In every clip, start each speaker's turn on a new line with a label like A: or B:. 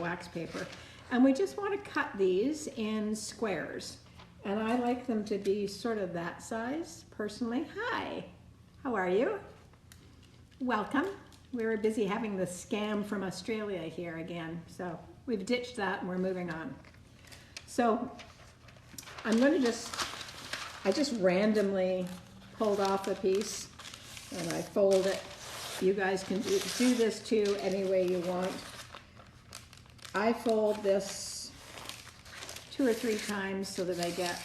A: wax paper. And we just want to cut these in squares. And I like them to be sort of that size, personally. Hi, how are you? Welcome. We were busy having the scam from Australia here again. So we've ditched that and we're moving on. So I'm going to I just randomly pulled off a piece and I fold it. You guys can do this too any way you want. I fold this 2 or 3 times so that I get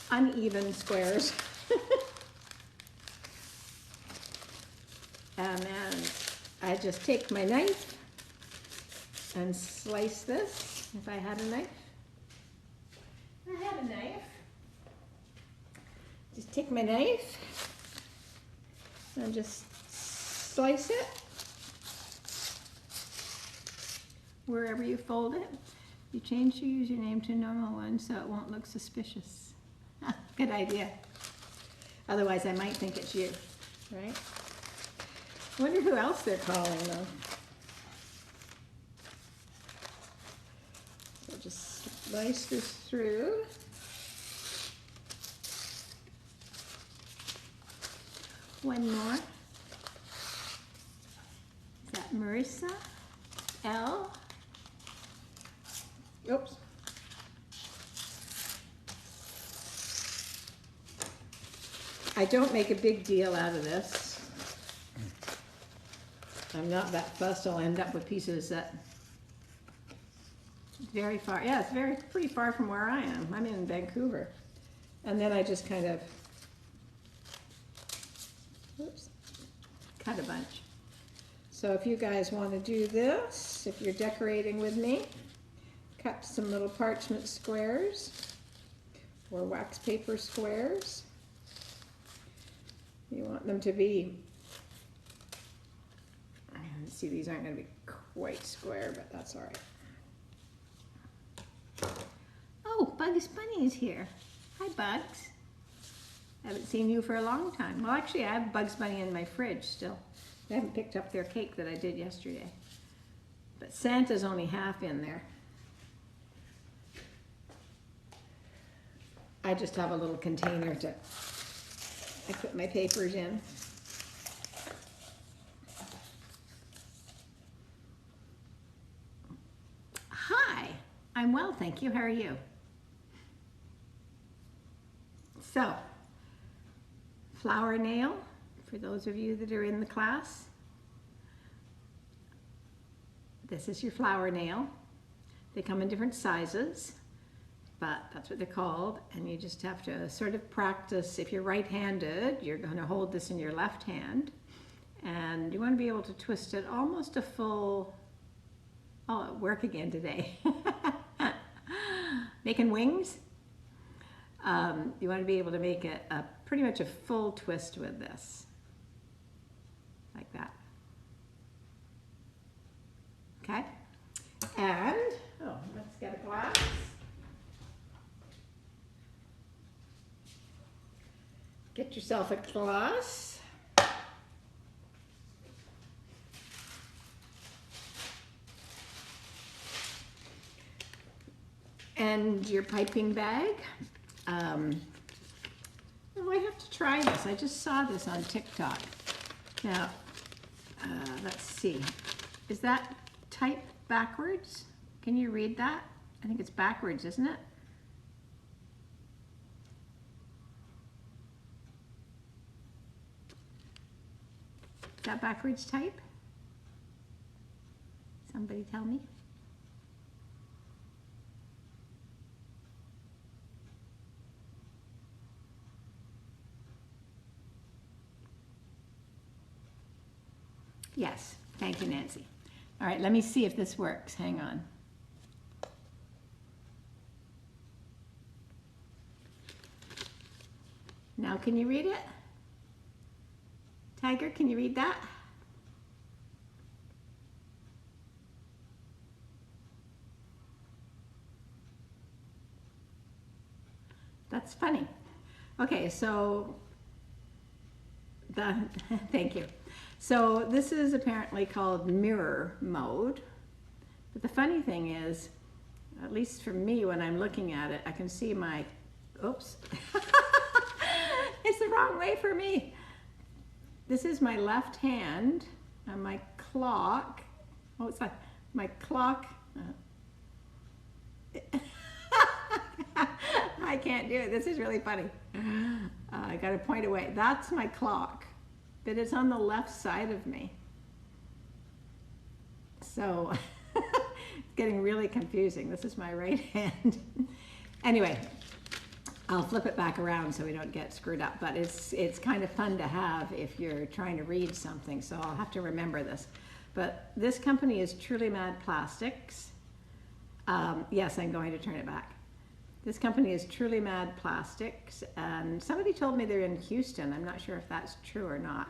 A: uneven squares. And then I just take my knife and slice this, if I had a knife. I have a knife. Just take my knife and just slice it wherever you fold it. You change your username to a normal one so it won't look suspicious. Good idea. Otherwise I might think it's you, right? I wonder who else they're calling though. So just slice this through. One more. Is that Marissa? L? Oops. I don't make a big deal out of this. I'm not that fussed. I'll end up with pieces that very far. Yeah, it's pretty far from where I am. I'm in Vancouver. And then I just kind of cut a bunch. So if you guys want to do this, if you're decorating with me, cut some little parchment squares or wax paper squares. You want them to be, see, these aren't going to be quite square, but that's all right. Oh, Bugs Bunny is here. Hi, Bugs. I haven't seen you for a long time. Well, actually, I have Bugs Bunny in my fridge still. I haven't picked up their cake that I did yesterday. But Santa's only half in there. I just have a little container I put my papers in. Hi, I'm well, thank you. How are you? So, flower nail, for those of you that are in the class. This is your flower nail. They come in different sizes, but that's what they're called, and you just have to sort of practice. If you're right-handed, you're going to hold this in your left hand, and you want to be able to twist it almost a full, oh, at work again today. Making wings. You want to be able to make it pretty much a full twist with this, like that. Okay, and oh, let's get a glass. Get yourself a glass. And your piping bag. Oh, I have to try this. I just saw this on TikTok. Now, let's see. Is that typed backwards? Can you read that? I think it's backwards, isn't it? Is that backwards type? Somebody tell me. Yes, thank you, Nancy. All right, let me see if this works. Hang on. Now can you read it? Tiger, can you read that? That's funny. Okay, so Thank you. So this is apparently called mirror mode. But the funny thing is, at least for me, when I'm looking at it, I can see my, oops. It's the wrong way for me. This is my left hand and my clock. Oh, it's like my clock. I can't do it. This is really funny. I got to point away. That's my clock, but it's on the left side of me. So it's getting really confusing. This is my right hand. Anyway, I'll flip it back around so we don't get screwed up, but it's kind of fun to have if you're trying to read something, so I'll have to remember this. But this company is Truly Mad Plastics. Yes, I'm going to turn it back. This company is Truly Mad Plastics, and somebody told me they're in Houston. I'm not sure if that's true or not,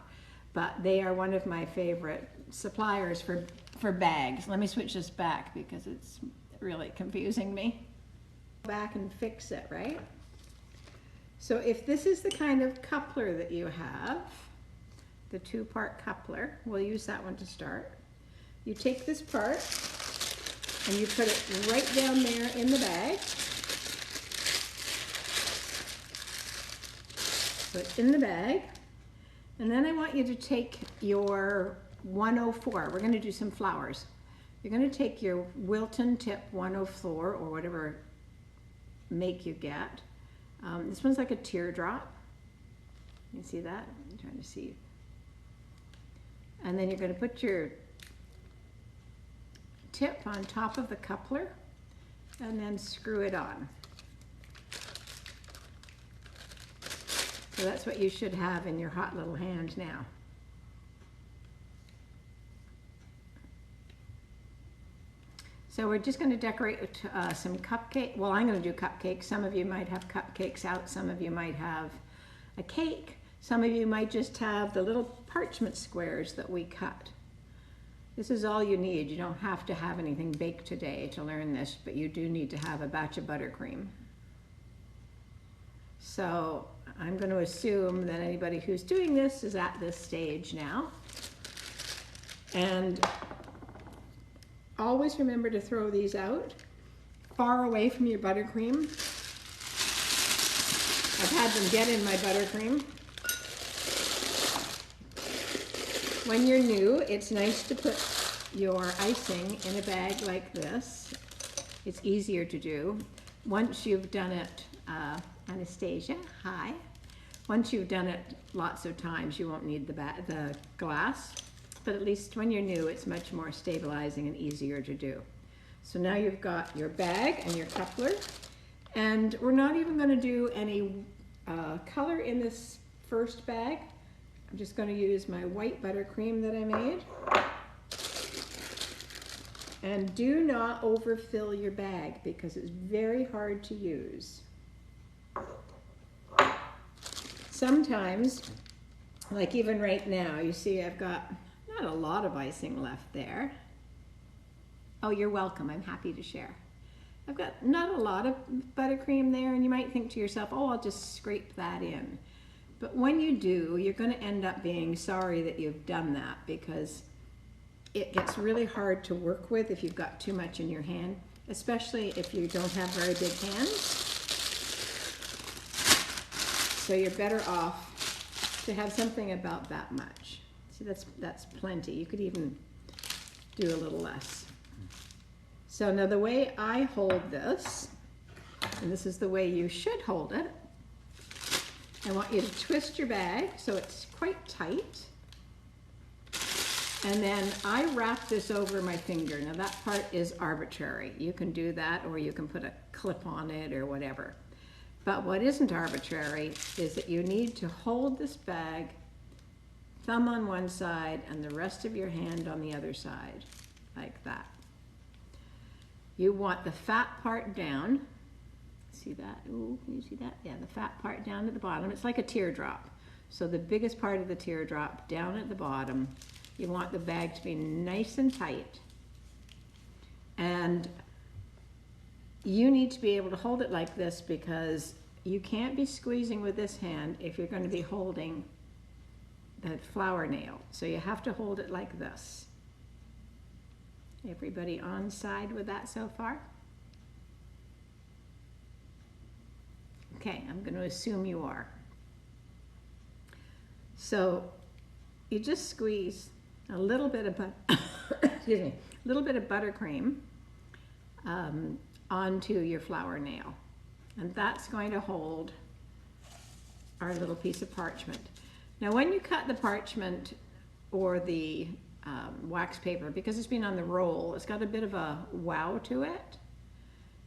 A: but they are one of my favorite suppliers for bags. Let me switch this back because it's really confusing me. Back and fix it, right? So if this is the kind of coupler that you have, the two-part coupler, we'll use that one to start. You take this part and you put it right down there in the bag. So it's in the bag. And then I want you to take your 104. We're going to do some flowers. You're going to take your Wilton Tip 104 or whatever make you get. This one's like a teardrop. You see that? I'm trying to see. And then you're going to put your tip on top of the coupler and then screw it on. So that's what you should have in your hot little hand now. So we're just going to decorate with some cupcake. Well, I'm going to do cupcakes. Some of you might have cupcakes out. Some of you might have a cake. Some of you might just have the little parchment squares that we cut. This is all you need. You don't have to have anything baked today to learn this, but you do need to have a batch of buttercream. So I'm going to assume that anybody who's doing this is at this stage now. And always remember to throw these out far away from your buttercream. I've had them get in my buttercream. When you're new, it's nice to put your icing in a bag like this. It's easier to do. Once you've done it, Anastasia, hi. Once you've done it lots of times, you won't need the glass. But at least when you're new, it's much more stabilizing and easier to do. So now you've got your bag and your coupler, and we're not even going to do any color in this first bag. I'm just going to use my white buttercream that I made. And do not overfill your bag because it's very hard to use. Sometimes, like even right now, you see I've got not a lot of icing left there. Oh, you're welcome. I'm happy to share. I've got not a lot of buttercream there, and you might think to yourself, oh, I'll just scrape that in. But when you do, you're going to end up being sorry that you've done that because it gets really hard to work with if you've got too much in your hand, especially if you don't have very big hands. So you're better off to have something about that much. See, that's plenty. You could even do a little less. So now the way I hold this, and this is the way you should hold it, I want you to twist your bag so it's quite tight. And then I wrap this over my finger. Now that part is arbitrary. You can do that or you can put a clip on it or whatever. But what isn't arbitrary is that you need to hold this bag, thumb on one side and the rest of your hand on the other side, like that. You want the fat part down. See that? Ooh, can you see that? Yeah, the fat part down at the bottom. It's like a teardrop. So the biggest part of the teardrop down at the bottom. You want the bag to be nice and tight. And you need to be able to hold it like this because you can't be squeezing with this hand if you're going to be holding flower nail. So you have to hold it like this. Everybody on side with that so far? Okay, I'm going to assume you are. So you just squeeze a little bit of excuse me, a little bit of buttercream onto your flower nail, and that's going to hold our little piece of parchment. Now when you cut the parchment or the wax paper, because it's been on the roll, it's got a bit of a wow to it.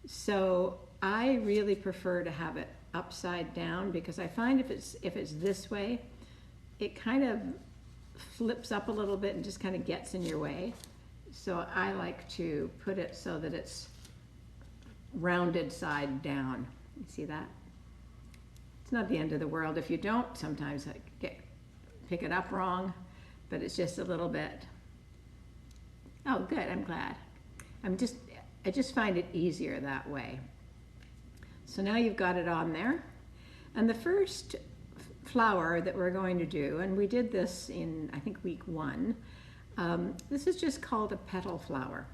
A: So I really prefer to have it upside down, because I find if it's this way, it kind of flips up a little bit and just kind of gets in your way. So I like to put it so that it's rounded side down. You see that? It's not the end of the world if you don't. Sometimes I pick it up wrong, but it's just a little bit. Oh, good, I'm glad. I just find it easier that way. So now you've got it on there. And the first flower that we're going to do, and we did this in, I think, week 1, this is just called a petal flower.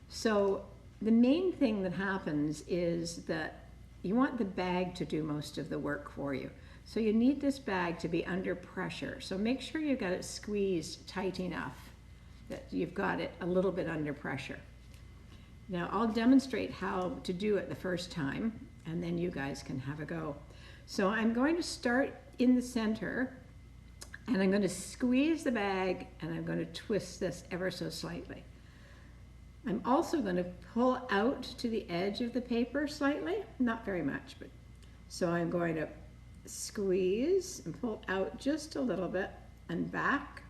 A: So the main thing that happens is that you want the bag to do most of the work for you. So you need this bag to be under pressure. So make sure you've got it squeezed tight enough that you've got it a little bit under pressure. Now I'll demonstrate how to do it the first time, and then you guys can have a go. So I'm going to start in the center, and I'm going to squeeze the bag, and I'm going to twist this ever so slightly. I'm also going to pull out to the edge of the paper slightly, not very much, but so I'm going to squeeze and pull out just a little bit and back,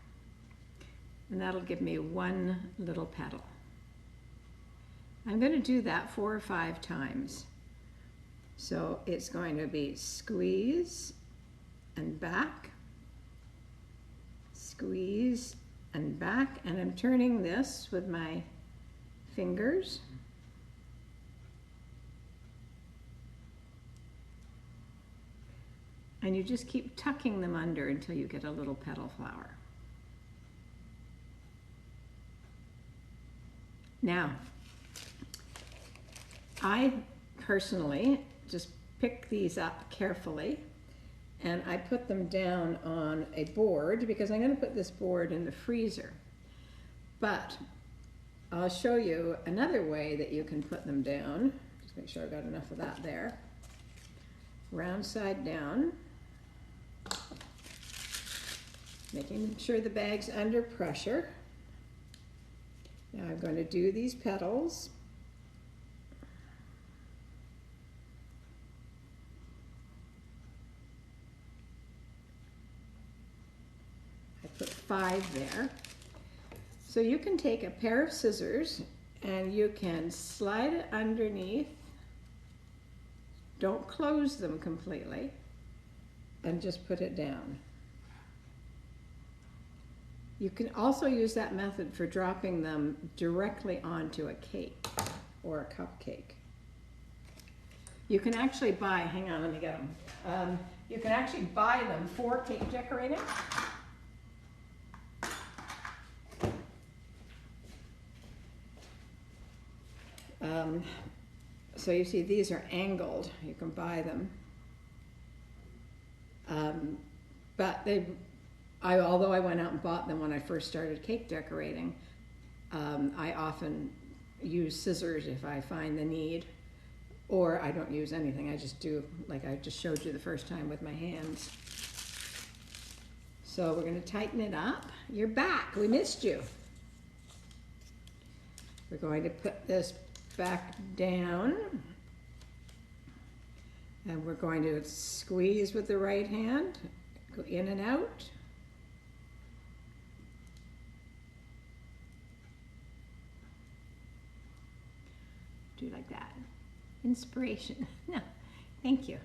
A: and that'll give me one little petal. I'm going to do that 4 or 5 times. So it's going to be squeeze and back, squeeze and back, and I'm turning this with my fingers. And you just keep tucking them under until you get a little petal flower. Now, I personally just pick these up carefully, and I put them down on a board, because I'm going to put this board in the freezer. But I'll show you another way that you can put them down. Just make sure I've got enough of that there. Round side down, making sure the bag's under pressure. Now I'm going to do these petals. I put 5 there. So you can take a pair of scissors and you can slide it underneath. Don't close them completely, and just put it down. You can also use that method for dropping them directly onto a cake or a cupcake. You can actually buy, hang on, let me get them. You can actually buy them for cake decorating. So you see these are angled, you can buy them. But although I went out and bought them when I first started cake decorating, I often use scissors if I find the need, or I don't use anything. I just do like I just showed you the first time with my hands. So we're going to tighten it up. You're back, we missed you. We're going to put this back down, and we're going to squeeze with the right hand, go in and out. Do like that. Inspiration. No, thank you.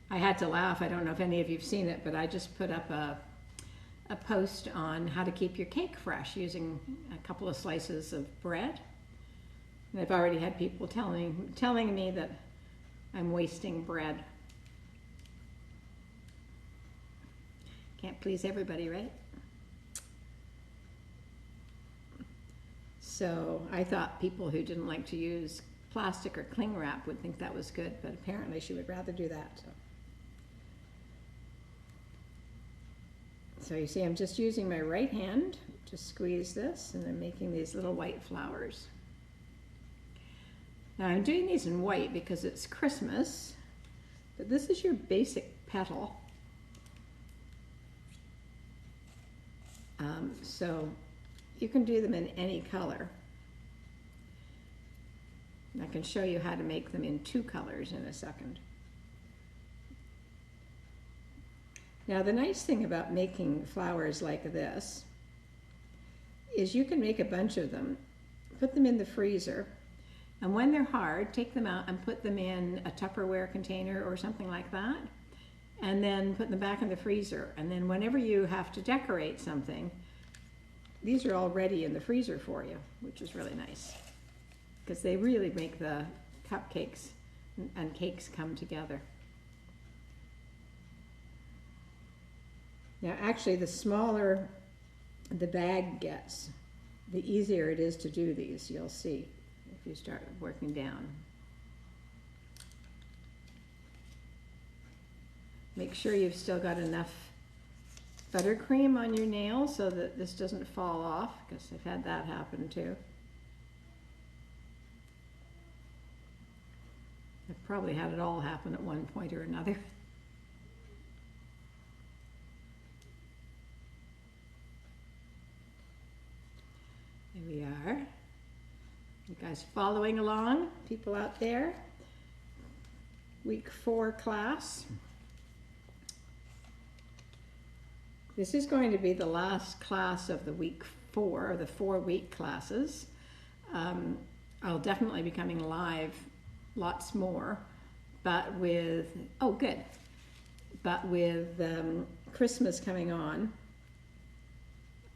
A: I had to laugh. I don't know if any of you've seen it, but I just put up a post on how to keep your cake fresh using a couple of slices of bread. And I've already had people telling me that I'm wasting bread. Can't please everybody, right? So I thought people who didn't like to use plastic or cling wrap would think that was good, but apparently she would rather do that. So you see, I'm just using my right hand to squeeze this, and I'm making these little white flowers. Now I'm doing these in white because it's Christmas, but this is your basic petal. So you can do them in any color. And I can show you how to make them in 2 colors in a second. Now the nice thing about making flowers like this is you can make a bunch of them, put them in the freezer, and when they're hard, take them out and put them in a Tupperware container or something like that, and then put them back in the freezer. And then whenever you have to decorate something, these are all ready in the freezer for you, which is really nice, because they really make the cupcakes and cakes come together. Now actually, the smaller the bag gets, the easier it is to do these, you'll see, if you start working down. Make sure you've still got enough buttercream on your nail so that this doesn't fall off, because I've had that happen too. I've probably had it all happen at one point or another. Here we are. You guys following along? People out there? Week 4 class. This is going to be the last class of the week 4, or the 4-week classes. I'll definitely be coming live lots more, but with, oh good, but with Christmas coming on,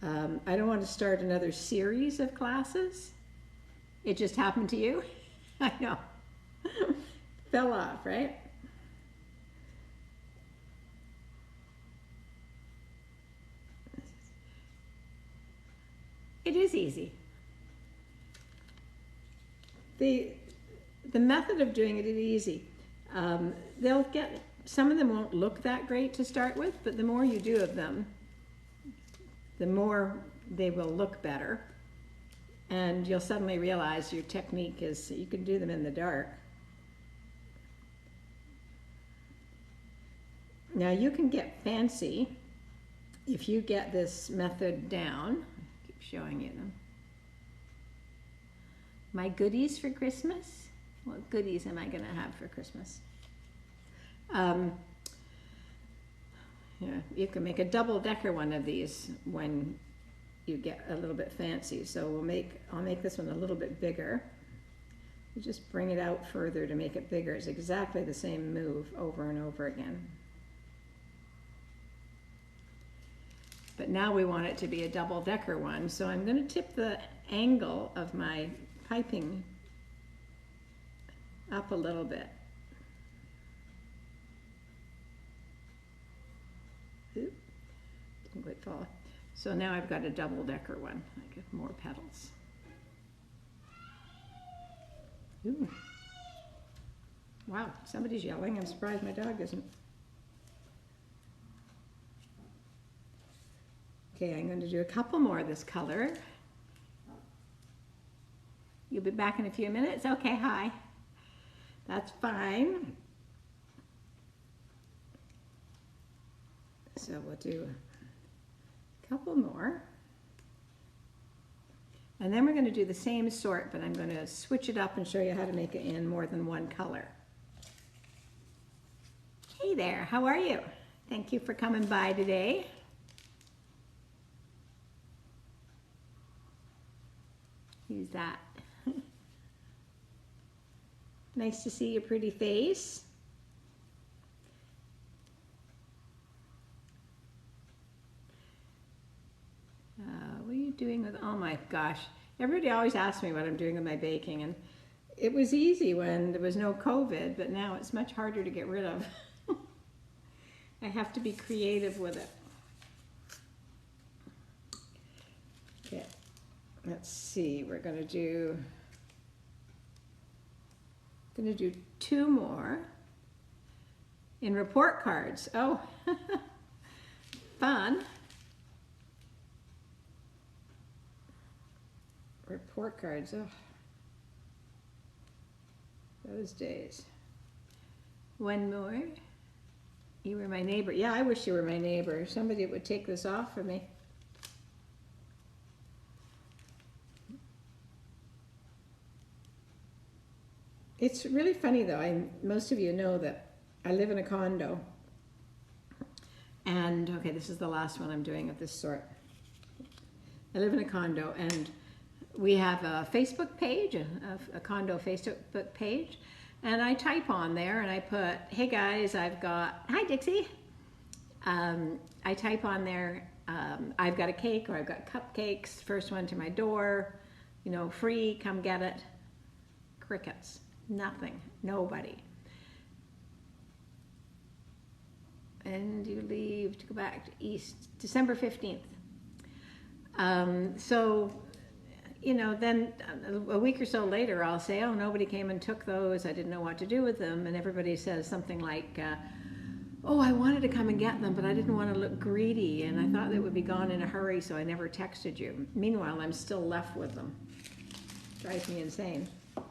A: I don't want to start another series of classes. It just happened to you. I know. Fell off, right? It is easy. The method of doing it is easy. They'll get, some of them won't look that great to start with, but the more you do of them, the more they will look better. And you'll suddenly realize your technique is, you can do them in the dark. Now you can get fancy if you get this method down. I keep showing you them. My goodies for Christmas? What goodies am I going to have for Christmas? Yeah, you can make a double-decker one of these when you get a little bit fancy. So I'll make this one a little bit bigger. You just bring it out further to make it bigger. It's exactly the same move over and over again. But now we want it to be a double-decker one, so I'm going to tip the angle of my piping up a little bit. Oop, didn't quite fall. So now I've got a double-decker one. I get more petals. Ooh. Wow, somebody's yelling. I'm surprised my dog isn't. Okay, I'm going to do a couple more of this color. You'll be back in a few minutes? Okay, hi. That's fine. So we'll do a couple more. And then we're going to do the same sort, but I'm going to switch it up and show you how to make it in more than one color. Hey there, how are you? Thank you for coming by today. Who's that? Nice to see your pretty face. What are you doing with, oh my gosh. Everybody always asks me what I'm doing with my baking, and it was easy when there was no COVID, but now it's much harder to get rid of. I have to be creative with it. Okay, let's see, we're gonna do 2 more in report cards. Oh, fun. Report cards, oh, those days. 1 more. You were my neighbor. Yeah, I wish you were my neighbor. Somebody would take this off for me. It's really funny though, most of you know that I live in a condo. And, okay, this is the last one I'm doing of this sort. I live in a condo, and we have a Facebook page, a condo Facebook page, and I type on there and I put, hey guys, I've got, hi Dixie. I type on there, I've got a cake or I've got cupcakes, first one to my door, you know, free, come get it. Crickets, nothing, nobody. And you leave to go back to East, December 15th. So, you know, then a week or so later, I'll say, oh, nobody came and took those. I didn't know what to do with them. And everybody says something like, oh, I wanted to come and get them, but I didn't want to look greedy. And I thought they would be gone in a hurry, so I never texted you. Meanwhile, I'm still left with them. Drives me insane. All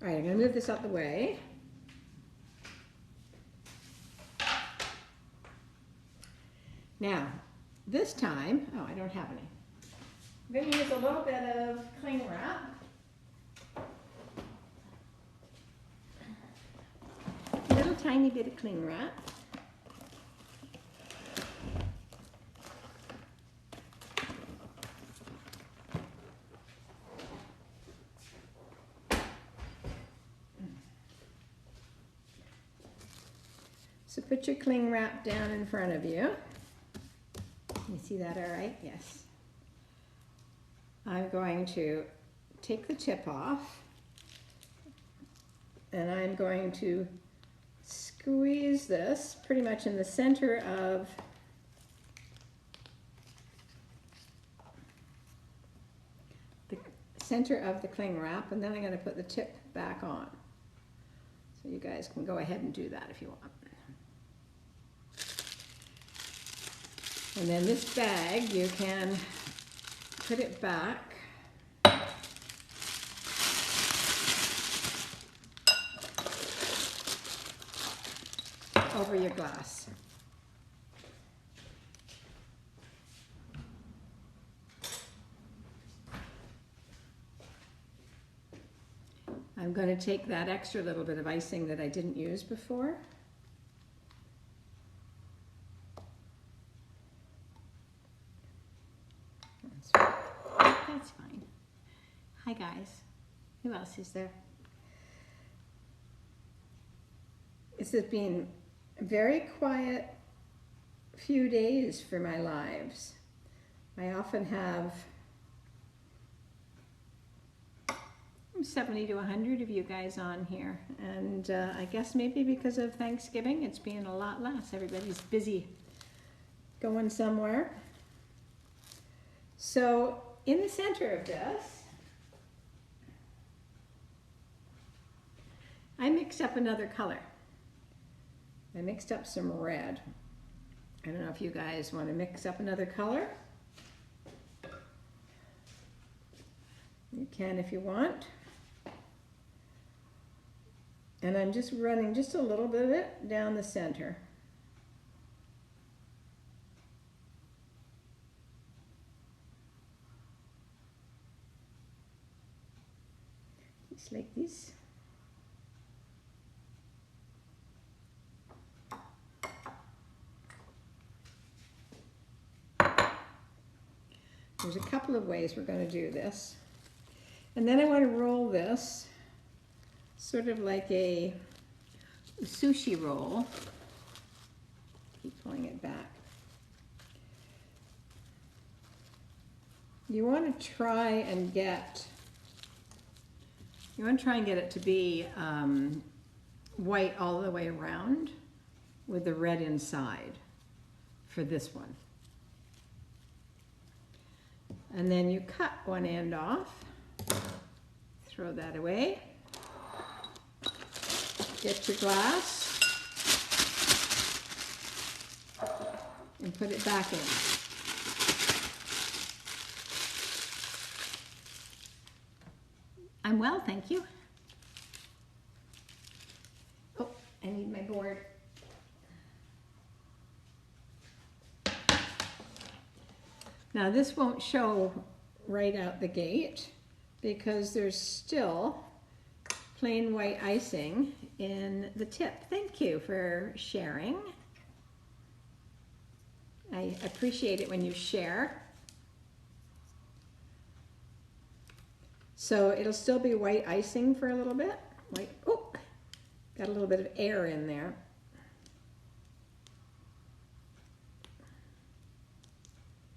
A: right, I'm going to move this out the way. Now, this time, oh, I don't have any. I'm going to use a little bit of cling wrap. A little tiny bit of cling wrap. So put your cling wrap down in front of you. You see that all right? Yes. I'm going to take the tip off, and I'm going to squeeze this pretty much in the center of the cling wrap, and then I'm going to put the tip back on. So you guys can go ahead and do that if you want. And then this bag, you can put it back over your glass. I'm going to take that extra little bit of icing that I didn't use before. That's fine. Hi guys. Who else is there? This has been a very quiet few days for my lives. I often have 70 to 100 of you guys on here, and I guess maybe because of Thanksgiving it's been a lot less. Everybody's busy going somewhere. So in the center of this, I mixed up another color. I mixed up some red. I don't know if you guys want to mix up another color. You can if you want. And I'm just running just a little bit of it down the center. Just like this. There's a couple of ways we're going to do this. And then I want to roll this sort of like a sushi roll. Keep pulling it back. you want to try and get it to be white all the way around with the red inside for this one. And then you cut one end off, throw that away, get your glass, and put it back in. I'm well, thank you. Oh, I need my board. Now this won't show right out the gate because there's still plain white icing in the tip. Thank you for sharing. I appreciate it when you share. So it'll still be white icing for a little bit. White, oh, got a little bit of air in there.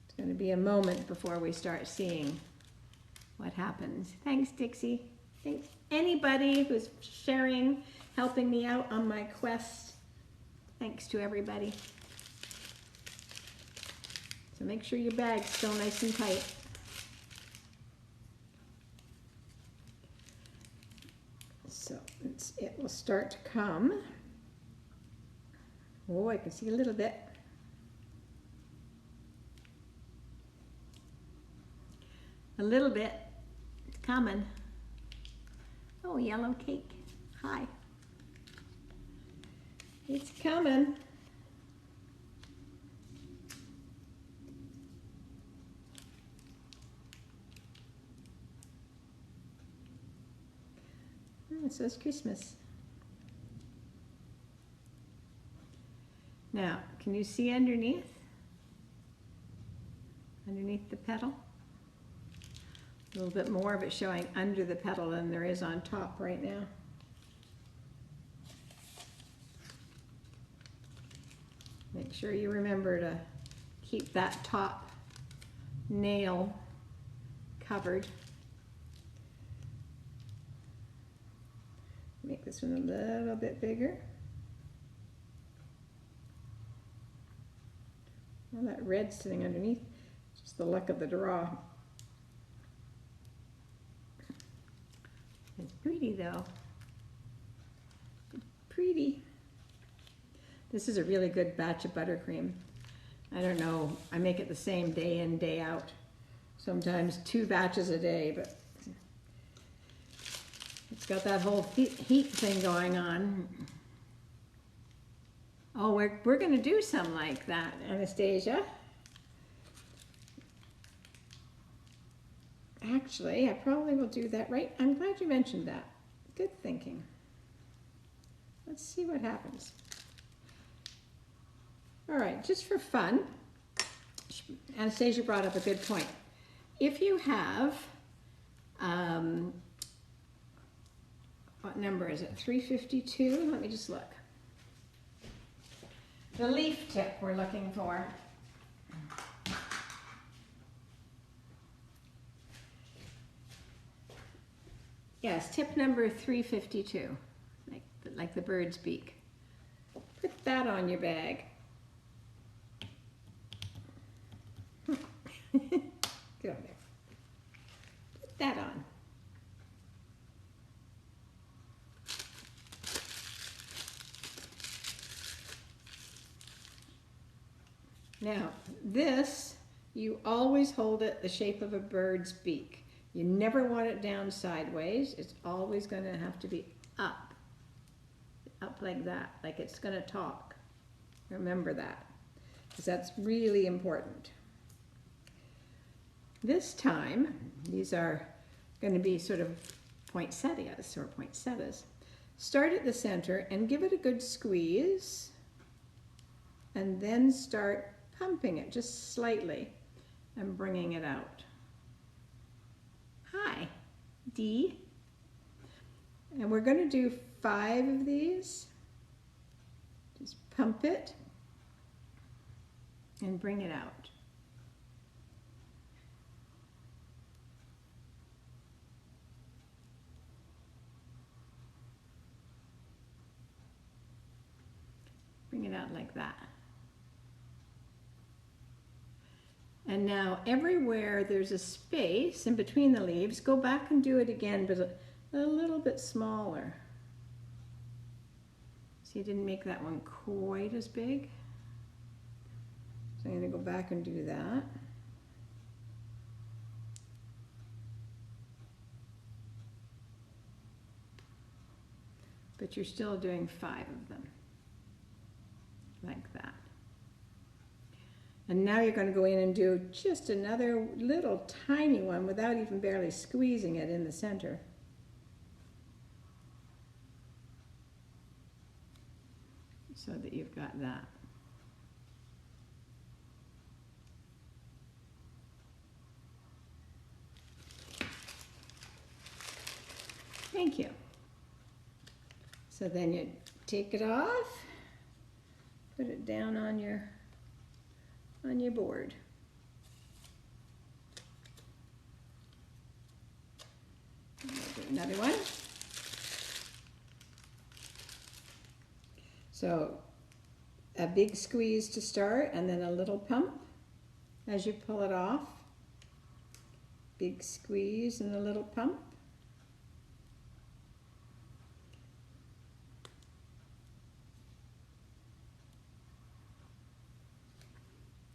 A: It's going to be a moment before we start seeing what happens. Thanks, Dixie. Thanks anybody who's sharing, helping me out on my quest. Thanks to everybody. So make sure your bag's still nice and tight. So it will start to come. Oh, I can see a little bit. A little bit. It's coming. Oh, yellow cake. Hi. It's coming. Oh, it says Christmas. Now, can you see underneath? Underneath the petal? A little bit more of it showing under the petal than there is on top right now. Make sure you remember to keep that top nail covered. Make this one a little bit bigger. All that red sitting underneath, just the luck of the draw. It's pretty though. Pretty. This is a really good batch of buttercream. I don't know, I make it the same day in, day out. Sometimes 2 batches a day, but it's got that whole heat thing going on. Oh, we're going to do some like that, Anastasia. Actually, I probably will do that right. I'm glad you mentioned that. Good thinking. Let's see what happens. All right, just for fun, Anastasia brought up a good point. If you have, what number is it? 352? Let me just look. The leaf tip we're looking for. Yes, tip number 352, like the bird's beak. Put that on your bag. Get on there. Put that on. Now, this, you always hold it the shape of a bird's beak. You never want it down sideways. It's always going to have to be up. Up like that, like it's going to talk. Remember that, because that's really important. This time, these are going to be sort of poinsettias or poinsettias. Start at the center and give it a good squeeze, and then start pumping it just slightly and bringing it out. Hi, D. And we're going to do 5 of these. Just pump it and bring it out. Bring it out like that. And now everywhere there's a space in between the leaves, go back and do it again, but a little bit smaller. See, I didn't make that one quite as big. So I'm going to go back and do that. But you're still doing 5 of them, like that. And now you're going to go in and do just another little tiny one without even barely squeezing it in the center. So that you've got that. Thank you. So then you take it off, put it down on your board. We'll do another one. So a big squeeze to start and then a little pump as you pull it off. Big squeeze and a little pump.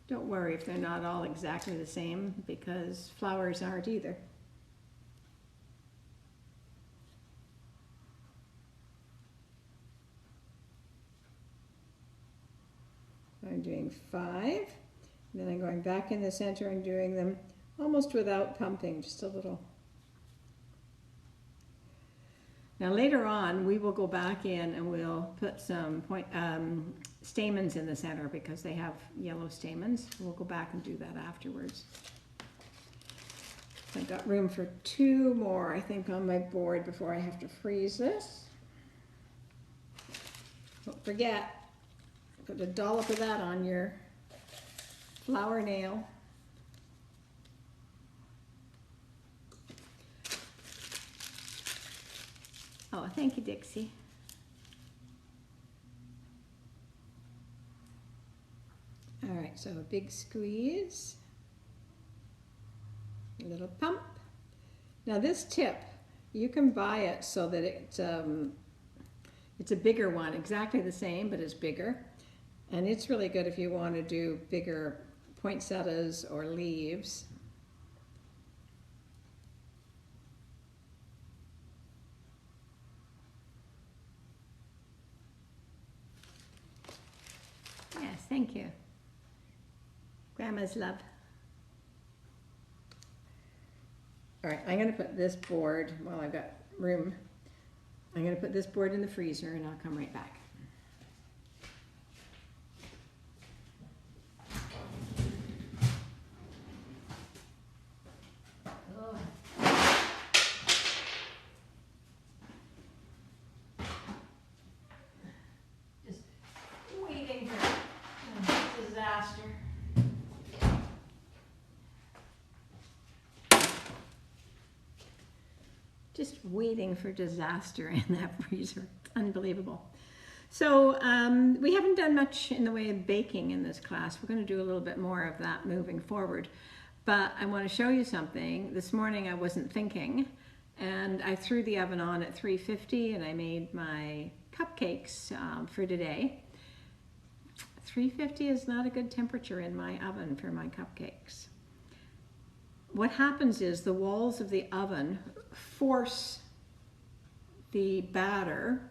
A: Don't worry if they're not all exactly the same, because flowers aren't either. So I'm doing 5, and then I'm going back in the center and doing them almost without pumping, just a little. Now later on, we will go back in and we'll put some stamens in the center because they have yellow stamens. We'll go back and do that afterwards. I've got room for 2 more, I think, on my board before I have to freeze this. Don't forget, put a dollop of that on your flower nail. Oh, thank you, Dixie. All right, so a big squeeze, a little pump. Now this tip, you can buy it so that it's a bigger one, exactly the same, but it's bigger. And it's really good if you want to do bigger poinsettias or leaves. Yes, thank you. Grandma's love. All right, I'm going to put this board, while I've got room, I'm going to put this board in the freezer and I'll come right back. Just waiting for disaster. Just waiting for disaster in that freezer. Unbelievable. So we haven't done much in the way of baking in this class. We're going to do a little bit more of that moving forward. But I want to show you something. This morning I wasn't thinking, and I threw the oven on at 350 and I made my cupcakes for today. 350 is not a good temperature in my oven for my cupcakes. What happens is the walls of the oven force the batter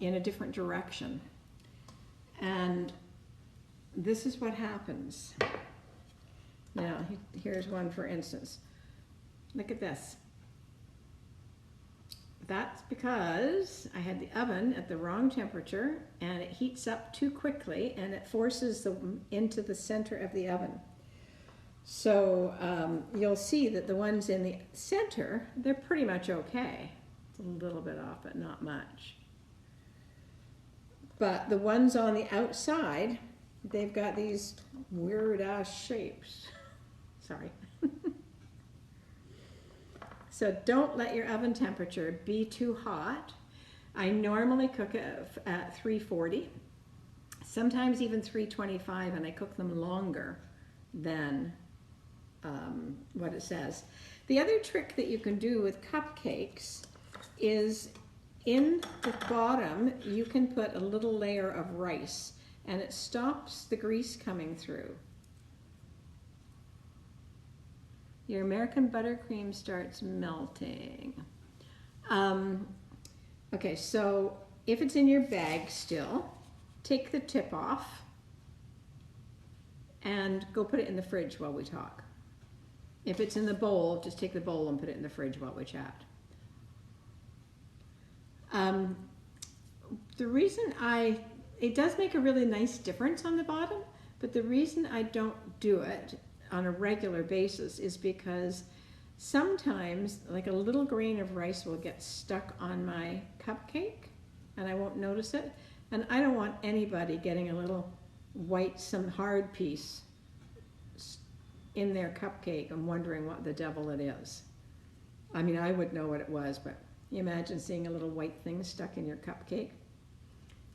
A: in a different direction. And this is what happens. Now, here's one for instance. Look at this. That's because I had the oven at the wrong temperature and it heats up too quickly and it forces them into the center of the oven. So you'll see that the ones in the center, they're pretty much okay. It's a little bit off, but not much. But the ones on the outside, they've got these weird-ass shapes. Sorry. So don't let your oven temperature be too hot. I normally cook it at 340, sometimes even 325, and I cook them longer than what it says. The other trick that you can do with cupcakes is in the bottom you can put a little layer of rice, and it stops the grease coming through. Your American buttercream starts melting. Okay, so if it's in your bag still, take the tip off and go put it in the fridge while we talk. If it's in the bowl, just take the bowl and put it in the fridge while we chat. The reason it does make a really nice difference on the bottom, but the reason I don't do it on a regular basis is because sometimes like a little grain of rice will get stuck on my cupcake and I won't notice it, and I don't want anybody getting a little white, some hard piece in their cupcake and wondering what the devil it is. I mean, I would know what it was, but you imagine seeing a little white thing stuck in your cupcake.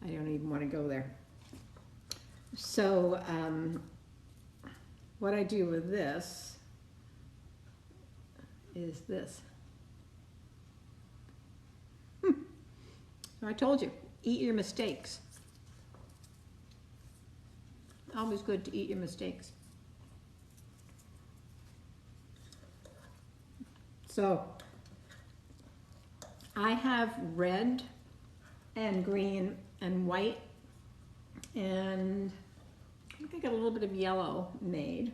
A: I don't even want to go there. So what I do with this is this. I told you, eat your mistakes. Always good to eat your mistakes. So I have red and green and white, and I think I got a little bit of yellow made.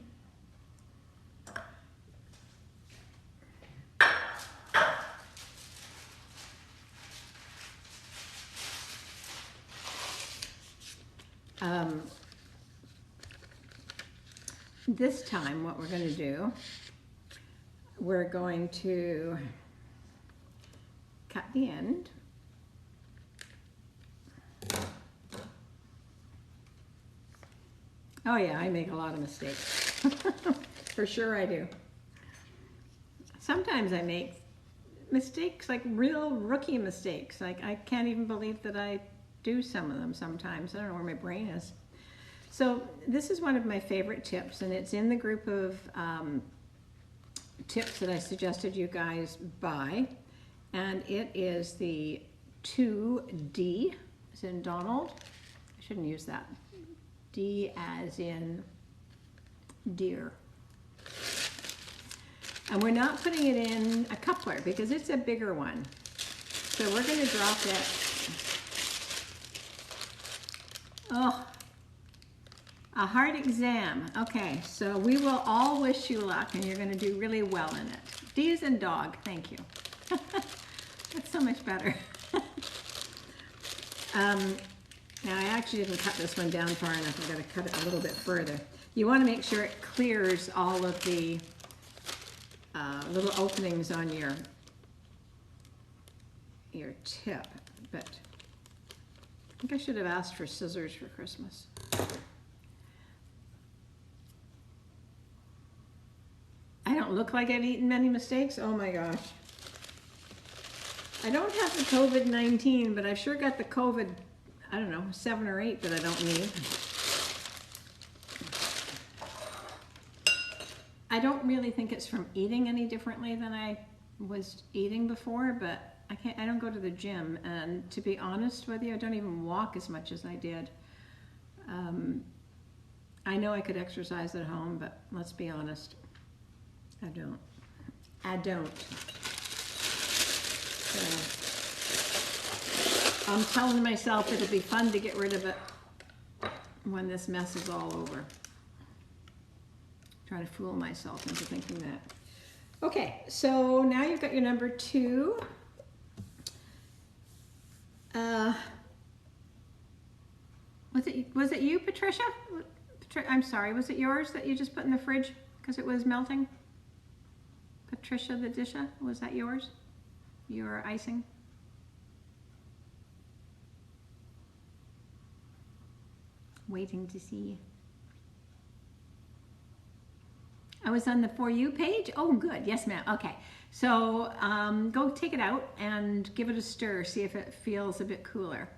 A: This time what we're going to do, we're going to cut the end. Oh yeah, I make a lot of mistakes. For sure I do. Sometimes I make mistakes, like real rookie mistakes. Like I can't even believe that I do some of them sometimes. I don't know where my brain is. So this is one of my favorite tips, and it's in the group of tips that I suggested you guys buy. And it is the 2D, as in Donald. I shouldn't use that. D as in deer. And we're not putting it in a coupler because it's a bigger one. So we're going to drop it. Oh, a heart exam. Okay, so we will all wish you luck, and you're going to do really well in it. D as in dog. Thank you. That's so much better. Now I actually didn't cut this one down far enough. I've got to cut it a little bit further. You want to make sure it clears all of the little openings on your tip. But I think I should have asked for scissors for Christmas. I don't look like I've eaten many mistakes. Oh my gosh. I don't have the COVID-19, but I've sure got the COVID, I don't know, 7 or 8 that I don't need. I don't really think it's from eating any differently than I was eating before, but I don't go to the gym, and to be honest with you, I don't even walk as much as I did. I know I could exercise at home, but let's be honest, I don't. So I'm telling myself it'll be fun to get rid of it when this mess is all over. Try to fool myself into thinking that. Okay, so now you've got your number 2. Was it you, Patricia? I'm sorry, was it yours that you just put in the fridge because it was melting? Patricia the Disha, was that yours? Your icing? Waiting to see. Oh, was on the For You page? Oh, good. Yes, ma'am. Okay. So go take it out and give it a stir. See if it feels a bit cooler.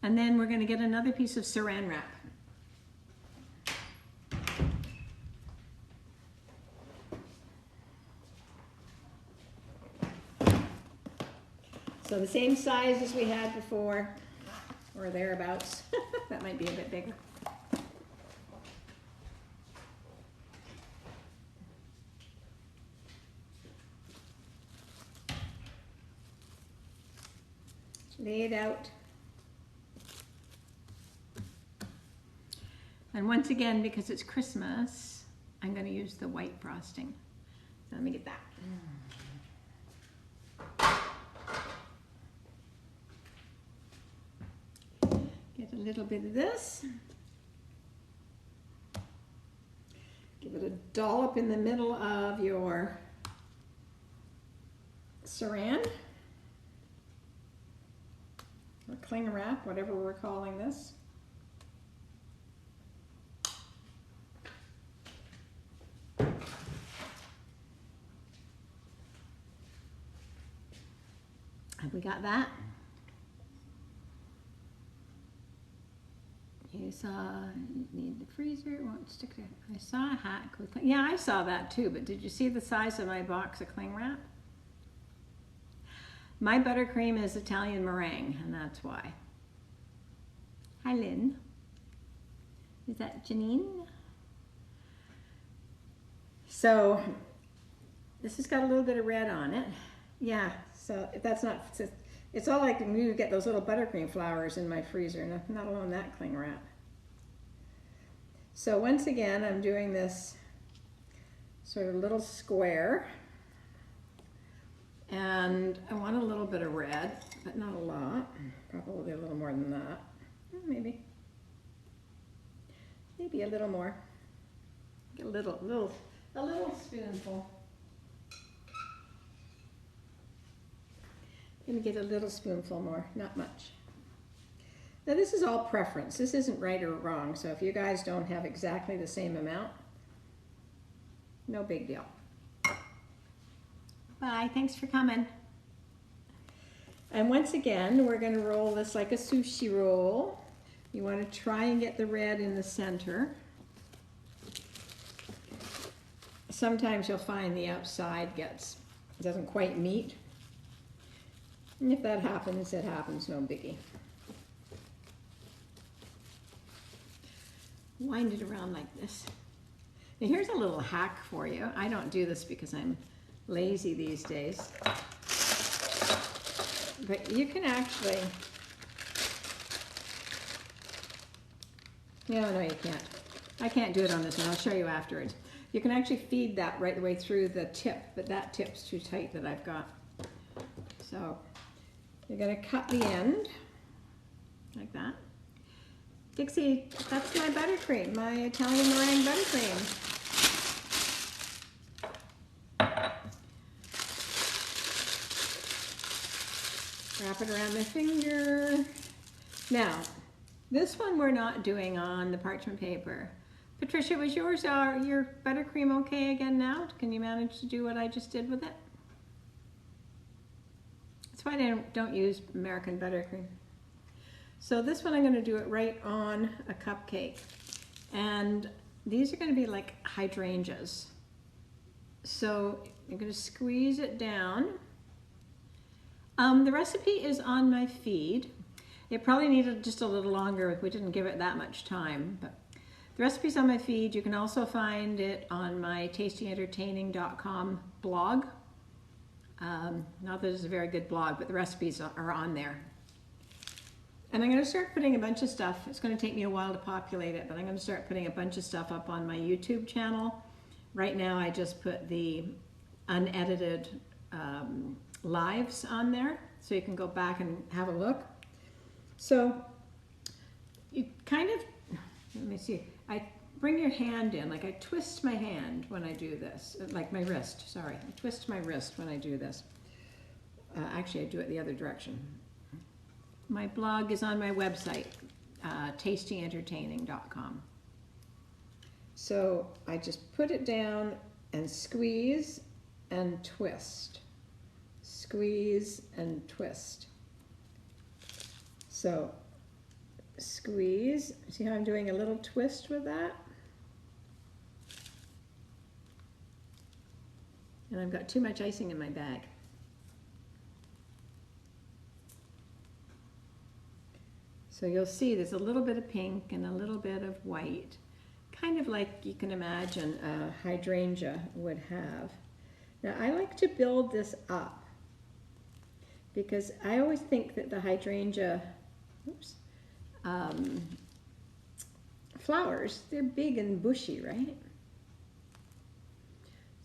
A: And then we're going to get another piece of saran wrap. So the same size as we had before, or thereabouts. That might be a bit bigger. Lay it out. And once again, because it's Christmas, I'm going to use the white frosting. So let me get that. Get a little bit of this. Give it a dollop in the middle of your saran. Or cling wrap, whatever we're calling this. Have we got that? You saw, you need the freezer, it won't stick there. I saw a hack with, yeah, I saw that too, but did you see the size of my box of cling wrap? My buttercream is Italian meringue, and that's why. Hi, Lynn. Is that Janine? So, this has got a little bit of red on it. Yeah, so if that's not, it's all like when you get those little buttercream flowers in my freezer, not alone that cling wrap. So once again, I'm doing this sort of little square. And I want a little bit of red, but not a lot. Probably a little more than that. Maybe a little more. A little spoonful. I'm gonna get a little spoonful more, not much. Now this is all preference. This isn't right or wrong. So if you guys don't have exactly the same amount, no big deal. Bye, thanks for coming. And once again, we're going to roll this like a sushi roll. You want to try and get the red in the center. Sometimes you'll find the outside doesn't quite meet. And if that happens, it happens, no biggie. Wind it around like this. Now here's a little hack for you. I don't do this because I'm lazy these days, but you can actually, no, you can't. I can't do it on this one. I'll show you afterwards. You can actually feed that right the way through the tip, but that tip's too tight that I've got. So you're going to cut the end like that. Dixie, that's my buttercream, my Italian meringue buttercream. Wrap it around my finger. Now, this one we're not doing on the parchment paper. Patricia, was your buttercream okay again now? Can you manage to do what I just did with it? That's why I don't use American buttercream. So this one I'm going to do it right on a cupcake. And these are going to be like hydrangeas. So I'm going to squeeze it down. The recipe is on my feed. It probably needed just a little longer if we didn't give it that much time. But the recipe's on my feed. You can also find it on my tastyentertaining.com blog. Not that it's a very good blog, but the recipes are on there. And I'm going to start putting a bunch of stuff. It's going to take me a while to populate it, but I'm going to start putting a bunch of stuff up on my YouTube channel. Right now I just put the unedited lives on there, so you can go back and have a look. So you kind of, let me see, I bring your hand in, like I twist my hand when I do this, like my wrist, sorry. I twist my wrist when I do this. Actually, I do it the other direction. My blog is on my website, tastyentertaining.com. So I just put it down and squeeze and twist. Squeeze and twist. So squeeze, see how I'm doing a little twist with that? And I've got too much icing in my bag. So you'll see there's a little bit of pink and a little bit of white, kind of like you can imagine a hydrangea would have. Now I like to build this up because I always think that the hydrangea, flowers, they're big and bushy, right?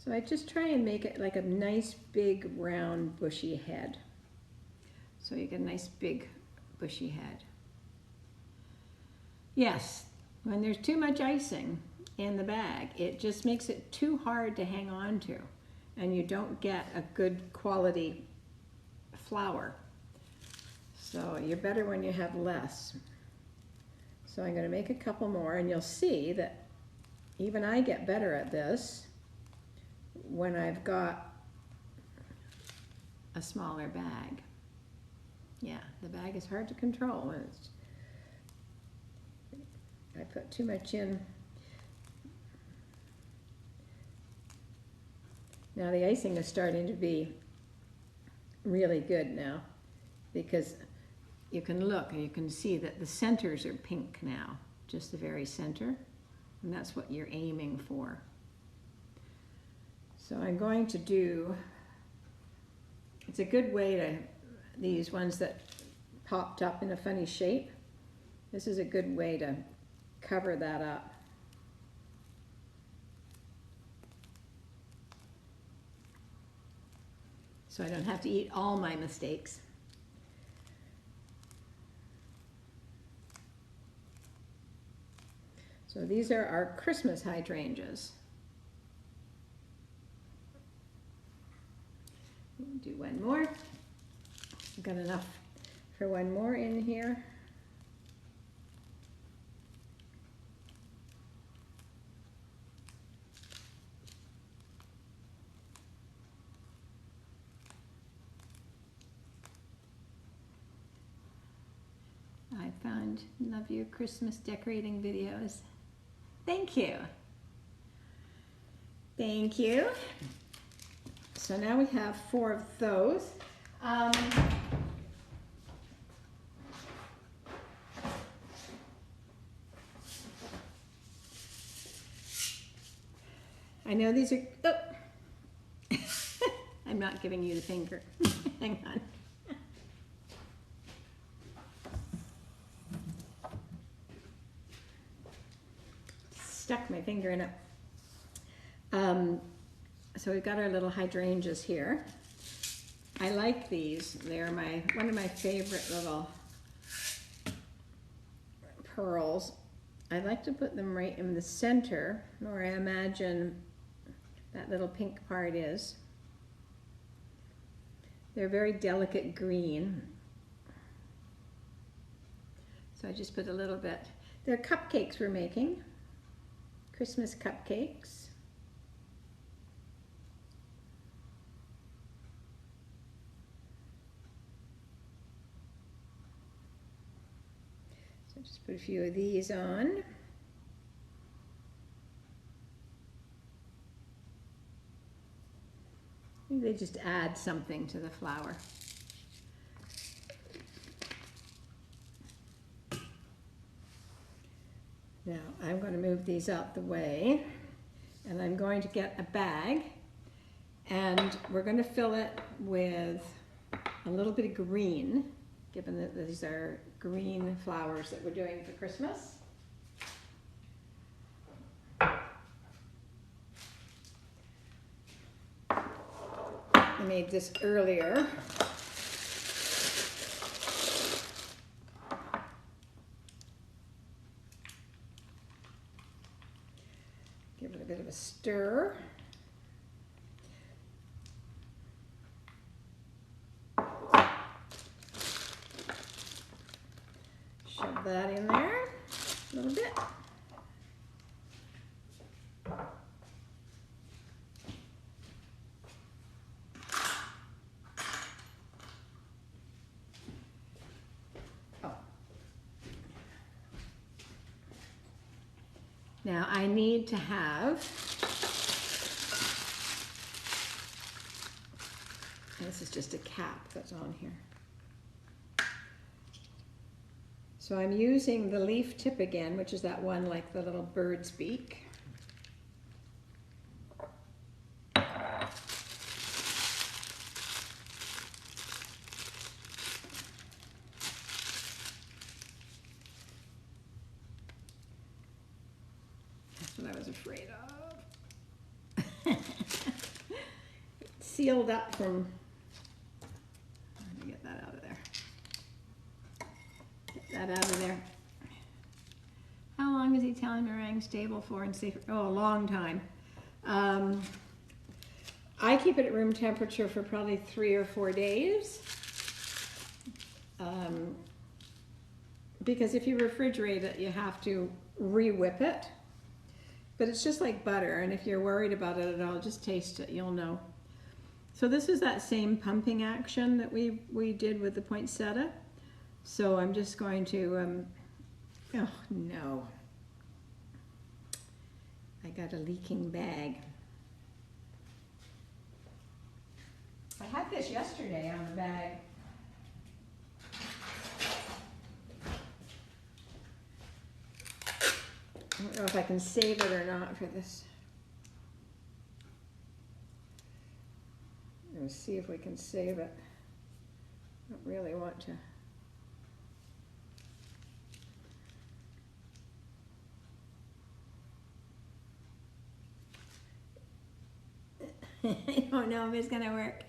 A: So I just try and make it like a nice big round bushy head. So you get a nice big bushy head. Yes, when there's too much icing in the bag, it just makes it too hard to hang on to, and you don't get a good quality flower. So you're better when you have less. So I'm going to make a couple more, and you'll see that even I get better at this when I've got a smaller bag. Yeah, the bag is hard to control when it's, I put too much in. Now the icing is starting to be really good now, because you can look and you can see that the centers are pink now, just the very center, and that's what you're aiming for. So I'm going to do, it's a good way to, these ones that popped up in a funny shape, this is a good way to cover that up. So I don't have to eat all my mistakes. So these are our Christmas hydrangeas. We'll do one more. I've got enough for one more in here. I found, love your Christmas decorating videos. Thank you. Thank you. So now we have 4 of those. I know these are, oh. I'm not giving you the finger. Hang on. Stuck my finger in it. So we've got our little hydrangeas here. I like these. They're one of my favorite little pearls. I like to put them right in the center, where I imagine that little pink part is. They're very delicate green. So I just put a little bit. They're cupcakes we're making. Christmas cupcakes. So just put a few of these on. Maybe they just add something to the flower. Now I'm going to move these out the way, and I'm going to get a bag, and we're going to fill it with a little bit of green, given that these are green flowers that we're doing for Christmas. I made this earlier. Give it a bit of a stir. Shove that in there a little bit. Now I need to have, this is just a cap that's on here. So I'm using the leaf tip again, which is that one like the little bird's beak. That's what I was afraid of. Sealed up from, let me get that out of there. Get that out of there. How long is he telling meringue stable for and safe? Oh, a long time. I keep it at room temperature for probably 3 or 4 days. Because if you refrigerate it, you have to re-whip it. But it's just like butter, and if you're worried about it at all, just taste it, you'll know. So this is that same pumping action that we did with the poinsettia. So I'm just going to, oh no. I got a leaking bag. I had this yesterday on the bag. I don't know if I can save it or not for this. Let's see if we can save it. I don't really want to. I don't know if it's going to work.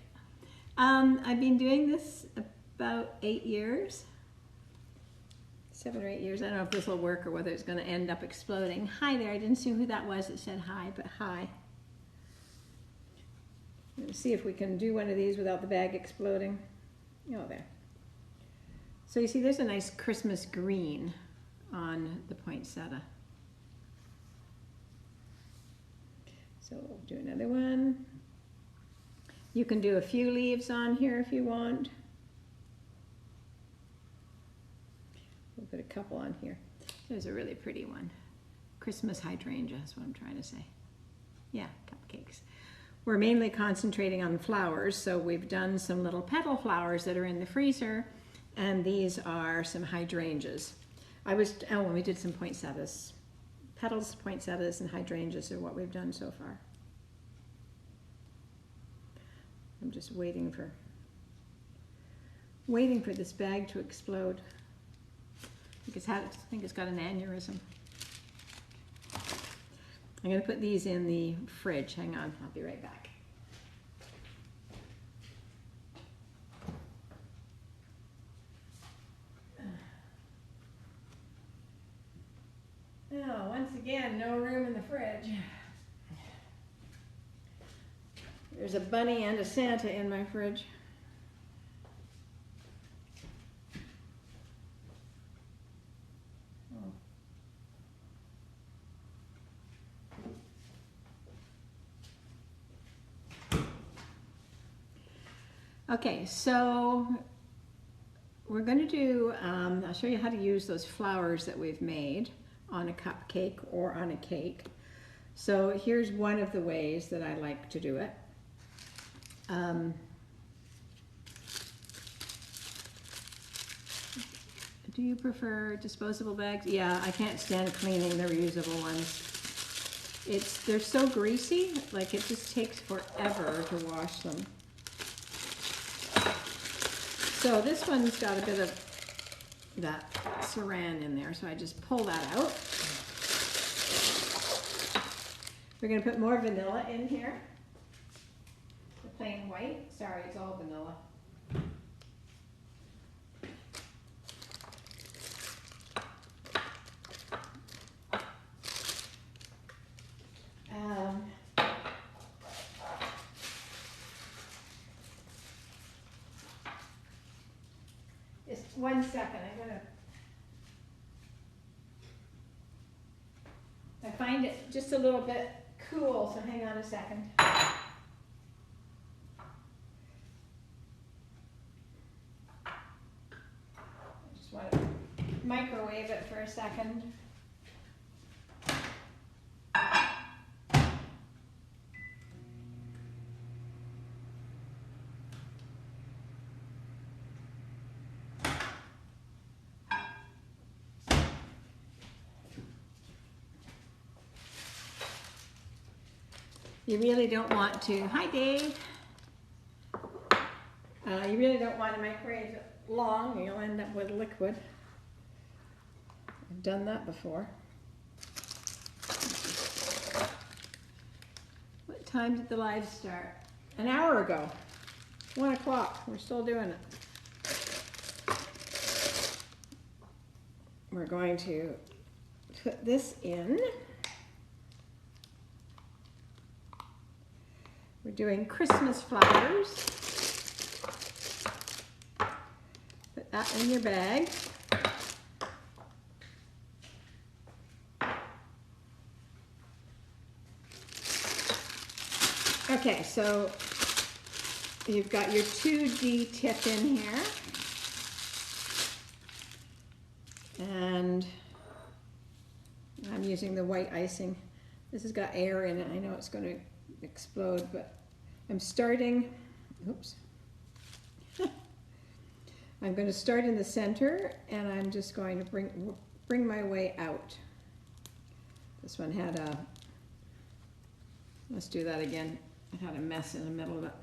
A: I've been doing this about 8 years. 7 or 8 years. I don't know if this will work or whether it's going to end up exploding. Hi there. I didn't see who that was that said hi, but hi. Let's see if we can do one of these without the bag exploding. Oh, there. So you see there's a nice Christmas green on the poinsettia. So we'll do another one. You can do a few leaves on here if you want. We'll put a couple on here. There's a really pretty one. Christmas hydrangea is what I'm trying to say. Yeah, cupcakes. We're mainly concentrating on flowers, so we've done some little petal flowers that are in the freezer, and these are some hydrangeas. We did some poinsettias. Petals, poinsettias, and hydrangeas are what we've done so far. I'm just waiting for this bag to explode. I think it's got an aneurysm. I'm going to put these in the fridge. Hang on, I'll be right back. Oh, once again, no room in the fridge. There's a bunny and a Santa in my fridge. Okay, so we're going to do, I'll show you how to use those flowers that we've made on a cupcake or on a cake. So here's one of the ways that I like to do it. Do you prefer disposable bags? Yeah, I can't stand cleaning the reusable ones. They're so greasy, like it just takes forever to wash them. So this one's got a bit of that saran in there, so I just pull that out. We're going to put more vanilla in here. The plain white. Sorry, it's all vanilla. Just 1 second. I find it just a little bit cool, so hang on a second. I just want to microwave it for a second. You really don't want to, hi Dave. You really don't want to microwave it long, you'll end up with liquid. I've done that before. What time did the live start? An hour ago. 1 o'clock. We're still doing it. We're going to put this in. We're doing Christmas flowers. Put that in your bag. Okay, so you've got your 2D tip in here. And I'm using the white icing. This has got air in it. I know it's going to explode, but I'm starting, oops. I'm going to start in the center, and I'm just going to bring my way out. This one had a, let's do that again. It had a mess in the middle of it.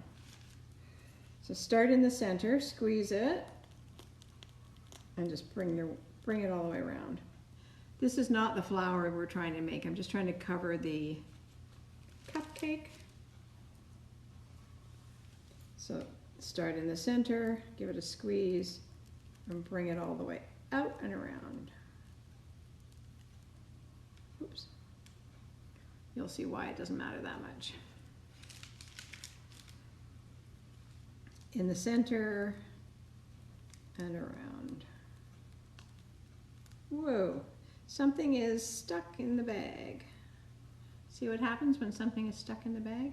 A: So start in the center, squeeze it, and just bring it all the way around. This is not the flower we're trying to make. I'm just trying to cover the cupcake. So start in the center, give it a squeeze, and bring it all the way out and around. Oops. You'll see why it doesn't matter that much. In the center and around. Whoa, something is stuck in the bag. See what happens when something is stuck in the bag?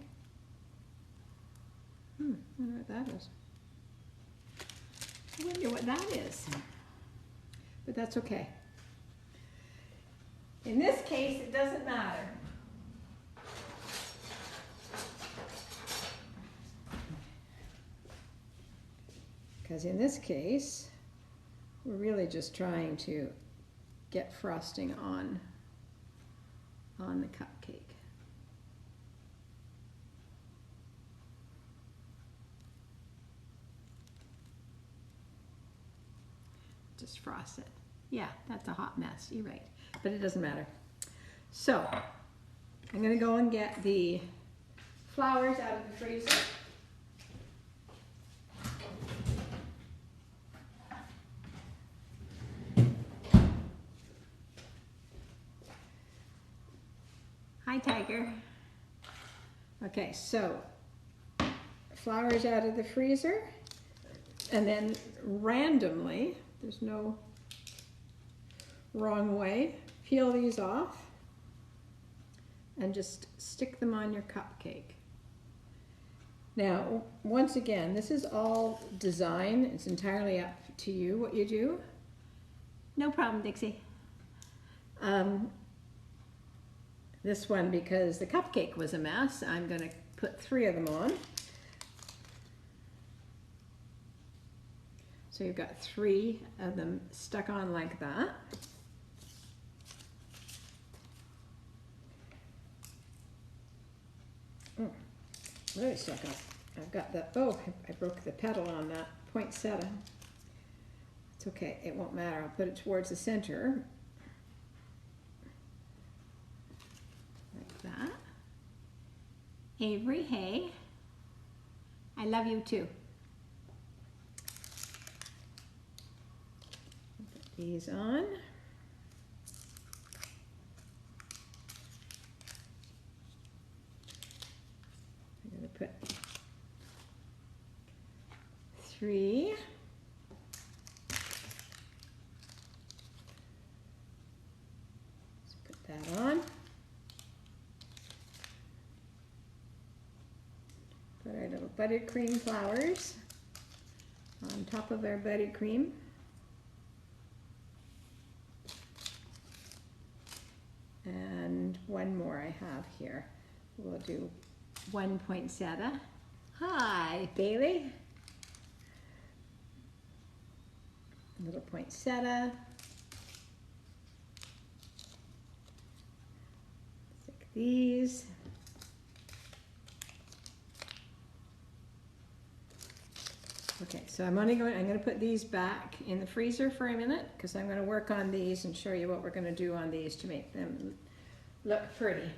A: I wonder what that is. I wonder what that is. But that's okay. In this case, it doesn't matter. Because in this case, we're really just trying to get frosting on the cupcake. Just frost it. Yeah, that's a hot mess, you're right. But it doesn't matter. So, I'm gonna go and get the flowers out of the freezer. Hi, Tiger. Okay, so flowers out of the freezer, and then randomly, there's no wrong way, peel these off and just stick them on your cupcake. Now, once again, this is all design. It's entirely up to you what you do. No problem, Dixie. This one, because the cupcake was a mess, I'm going to put 3 of them on. So you've got 3 of them stuck on like that. Really stuck up. I've got the, oh, I broke the petal on that poinsettia. It's okay, it won't matter. I'll put it towards the center. That. Avery, hey, I love you too. Put these on. I'm going to put 3. Let's put that on. Put our little buttercream flowers on top of our buttercream. And one more I have here. We'll do 1 poinsettia. Hi, Bailey. A little poinsettia. Stick these. Okay, so I'm going to put these back in the freezer for a minute because I'm going to work on these and show you what we're going to do on these to make them look pretty.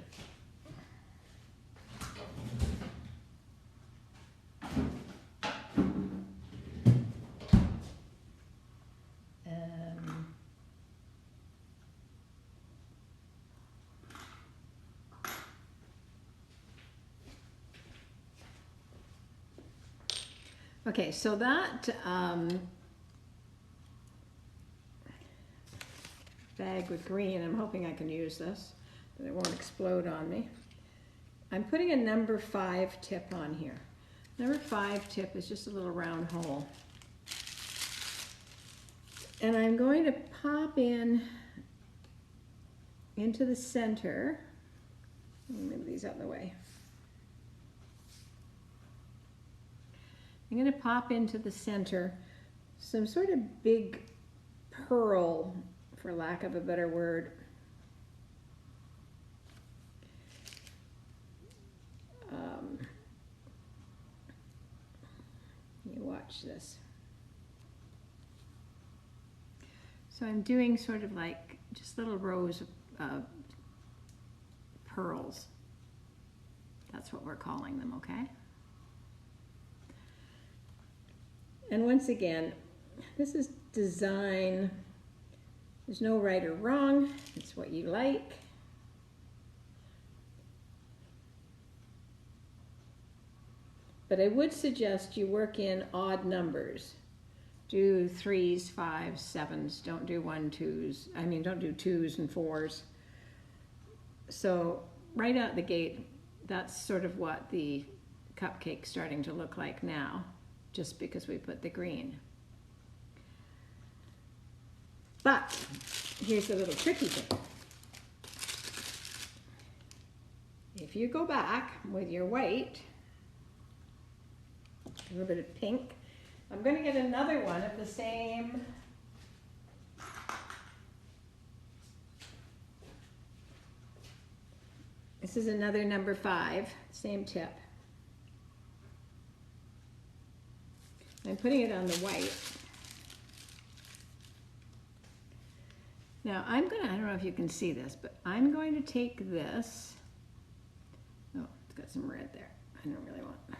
A: Okay, so that bag with green, I'm hoping I can use this, that it won't explode on me. I'm putting a number 5 tip on here. Number 5 tip is just a little round hole. And I'm going to pop in into the center. Let me move these out of the way. I'm going to pop into the center some sort of big pearl, for lack of a better word. You watch this. So I'm doing sort of like just little rows of pearls. That's what we're calling them, okay? And once again, this is design. There's no right or wrong. It's what you like. But I would suggest you work in odd numbers. Do 3s, 5s, 7s. Don't do 1, 2s. I mean, don't do 2s and 4s. So right out the gate, that's sort of what the cupcake's starting to look like now, just because we put the green. But here's the little tricky thing. If you go back with your white, a little bit of pink, I'm going to get another one of the same. This is another number 5, same tip. I'm putting it on the white. Now I don't know if you can see this, but I'm going to take this. Oh, it's got some red there. I don't really want that.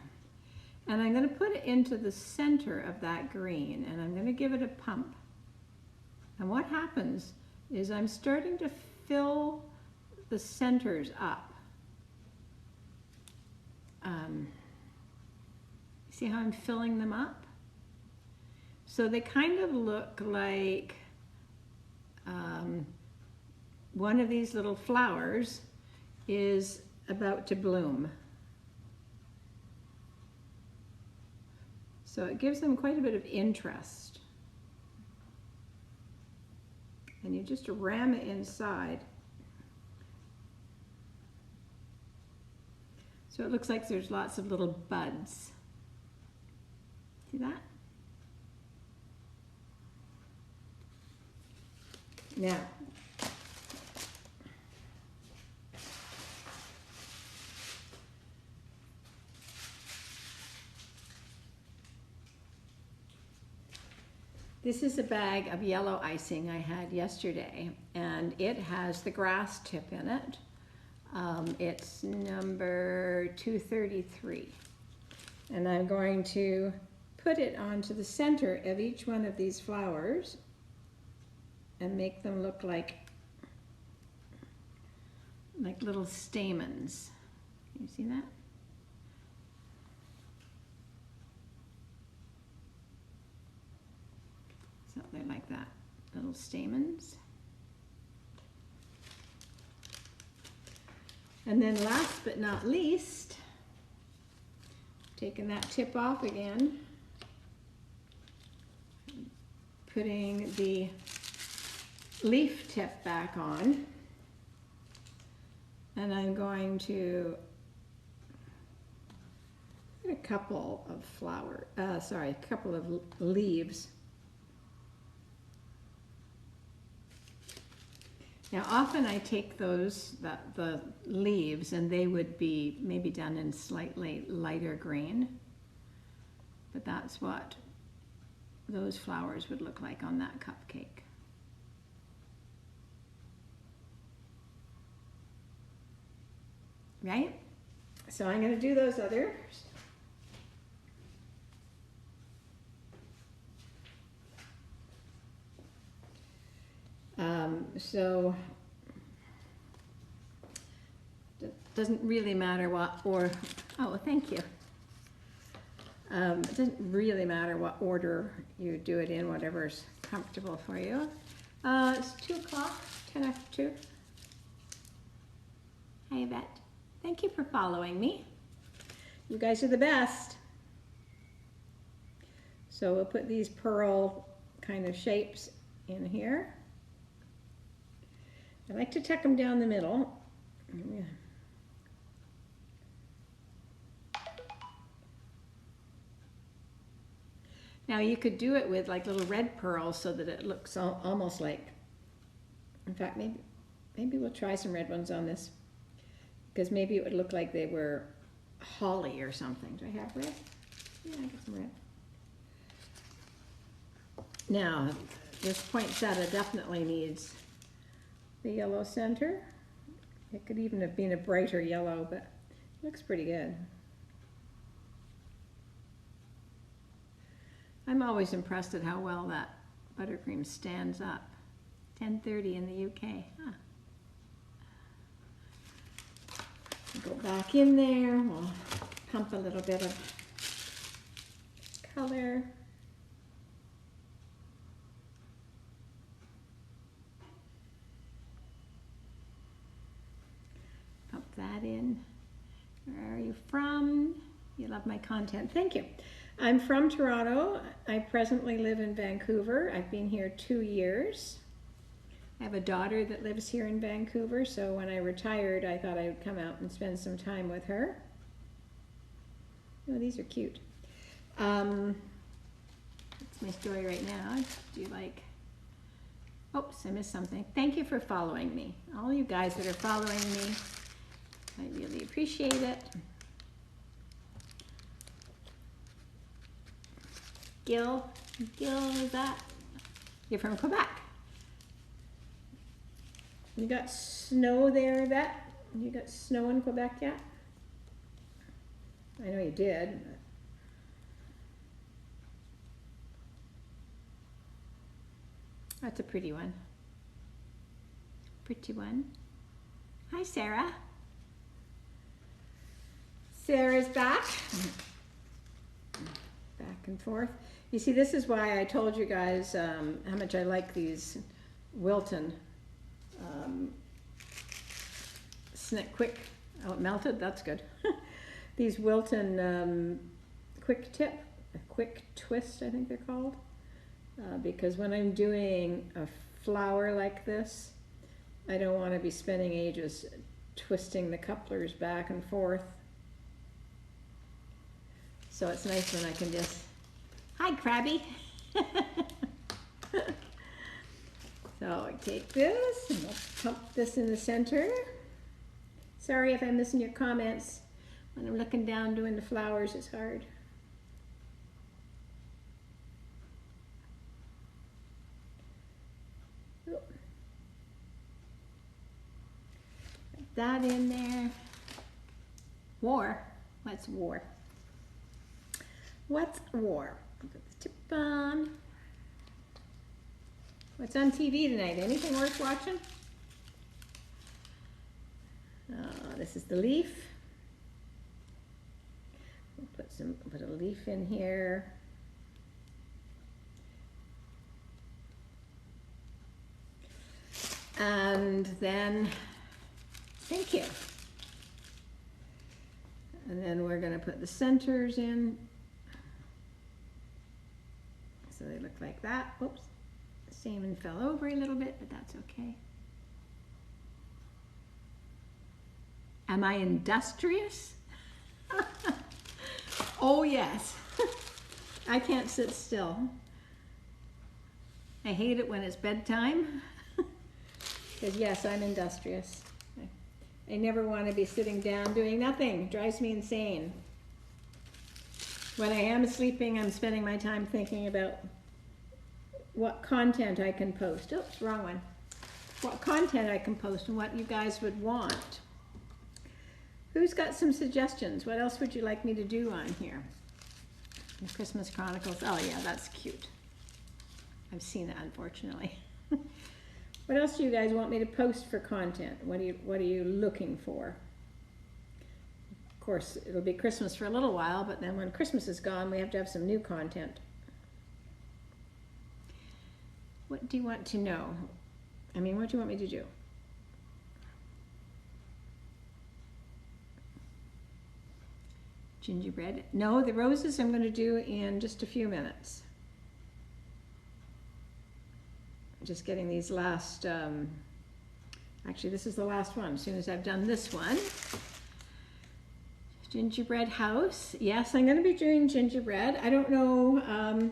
A: And I'm going to put it into the center of that green, and I'm going to give it a pump. And what happens is I'm starting to fill the centers up. See how I'm filling them up? So they kind of look like one of these little flowers is about to bloom. So it gives them quite a bit of interest. And you just ram it inside. So it looks like there's lots of little buds. See that? Now, this is a bag of yellow icing I had yesterday, and it has the grass tip in it. It's number 233. And I'm going to put it onto the center of each one of these flowers and make them look like little stamens. Can you see that? Something like that, little stamens. And then last but not least, taking that tip off again, putting the leaf tip back on, and I'm going to put a couple of a couple of leaves. Now often I take the leaves, and they would be maybe done in slightly lighter green, but that's what those flowers would look like on that cupcake. Right? So I'm going to do those others. So it doesn't really matter what, oh, thank you. It doesn't really matter what order you do it in, whatever's comfortable for you. It's 2 o'clock, 10 after 2. Hi, Yvette. Thank you for following me. You guys are the best. So we'll put these pearl kind of shapes in here. I like to tuck them down the middle. Yeah. Now you could do it with like little red pearls so that it looks almost like, in fact, maybe we'll try some red ones on this, because maybe it would look like they were holly or something. Do I have red? Yeah, I got some red. Now, this poinsettia definitely needs the yellow center. It could even have been a brighter yellow, but it looks pretty good. I'm always impressed at how well that buttercream stands up. 10:30 in the UK. Huh. Go back in there. We'll pump a little bit of color. Pump that in. Where are you from? You love my content. Thank you. I'm from Toronto. I presently live in Vancouver. I've been here 2 years. I have a daughter that lives here in Vancouver, so when I retired, I thought I would come out and spend some time with her. Oh, these are cute. That's my story right now. Do you like... Oops, I missed something. Thank you for following me. All you guys that are following me, I really appreciate it. Gil, is that? You're from Quebec. You got snow there, Yvette? You got snow in Quebec yet? I know you did. That's a pretty one. Pretty one. Hi, Sarah. Sarah's back. Back and forth. You see, this is why I told you guys how much I like these Wilton quick, oh, it melted, that's good. These Wilton quick twist, I think they're called. Because when I'm doing a flower like this, I don't want to be spending ages twisting the couplers back and forth. So it's nice when I can just, hi Krabby. So I take this and I'll pump this in the center. Sorry if I'm missing your comments. When I'm looking down doing the flowers, it's hard. Put that in there. War? What's war? What's war? Put the tip on. What's on TV tonight? Anything worth watching? This is the leaf. We'll put a leaf in here. And then, thank you. And then we're going to put the centers in. So they look like that. Oops. Salmon fell over a little bit, but that's okay. Am I industrious? Oh yes. I can't sit still. I hate it when it's bedtime. Because yes, I'm industrious. I never want to be sitting down doing nothing. It drives me insane. When I am sleeping, I'm spending my time thinking about what content I can post. Oops, wrong one. What content I can post and what you guys would want. Who's got some suggestions? What else would you like me to do on here? The Christmas Chronicles. Oh yeah, that's cute. I've seen it, unfortunately. What else do you guys want me to post for content? What are you looking for? Of course, it'll be Christmas for a little while, but then when Christmas is gone, we have to have some new content. What do you want to know? I mean, what do you want me to do? Gingerbread? No, the roses I'm going to do in just a few minutes. I'm just getting these last, actually this is the last one. As soon as I've done this one. Gingerbread house. Yes, I'm going to be doing gingerbread. I don't know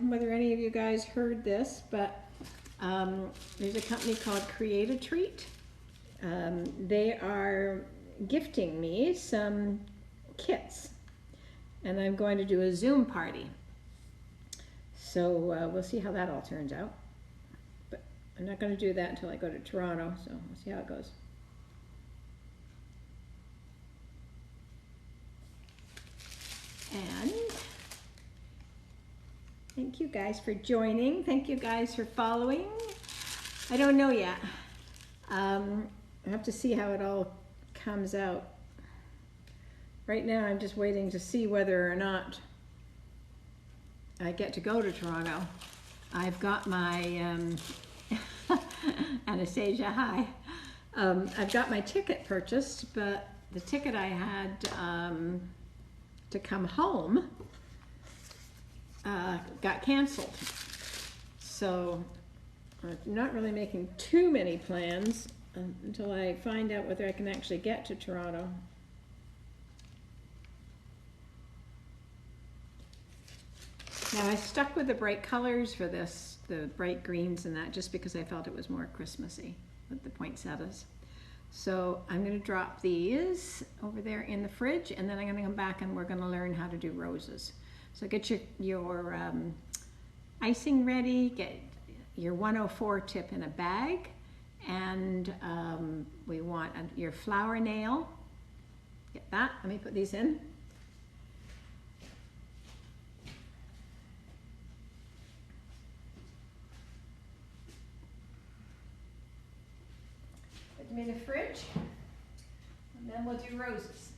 A: whether any of you guys heard this, but there's a company called Create a Treat. They are gifting me some kits, and I'm going to do a Zoom party. So we'll see how that all turns out. But I'm not going to do that until I go to Toronto, so we'll see how it goes. And thank you guys for joining. Thank you guys for following. I don't know yet. I have to see how it all comes out. Right now I'm just waiting to see whether or not I get to go to Toronto. I've got my, Anastasia, hi. I've got my ticket purchased, but the ticket I had to come home got canceled. So I'm not really making too many plans until I find out whether I can actually get to Toronto. Now I stuck with the bright colors for this, the bright greens and that, just because I felt it was more Christmassy with the poinsettias. So I'm going to drop these over there in the fridge, and then I'm going to come back and we're going to learn how to do roses. So get your icing ready, get your 104 tip in a bag, and we want your flower nail. Get that. Let me put these in. Put them in the fridge, and then we'll do roses.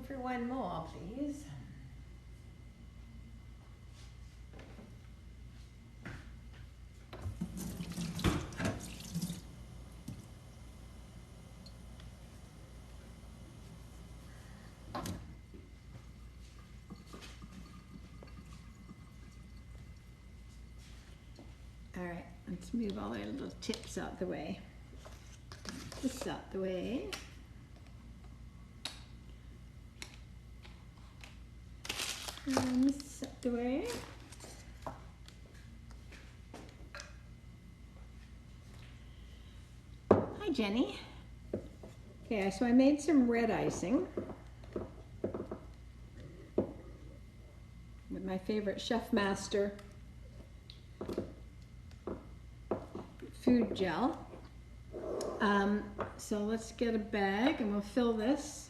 A: For one more, please. All right, let's move all our little tips out the way. This out the way. And this out the way. Hi, Jenny. Okay, so I made some red icing with my favorite Chef Master food gel. So let's get a bag and we'll fill this.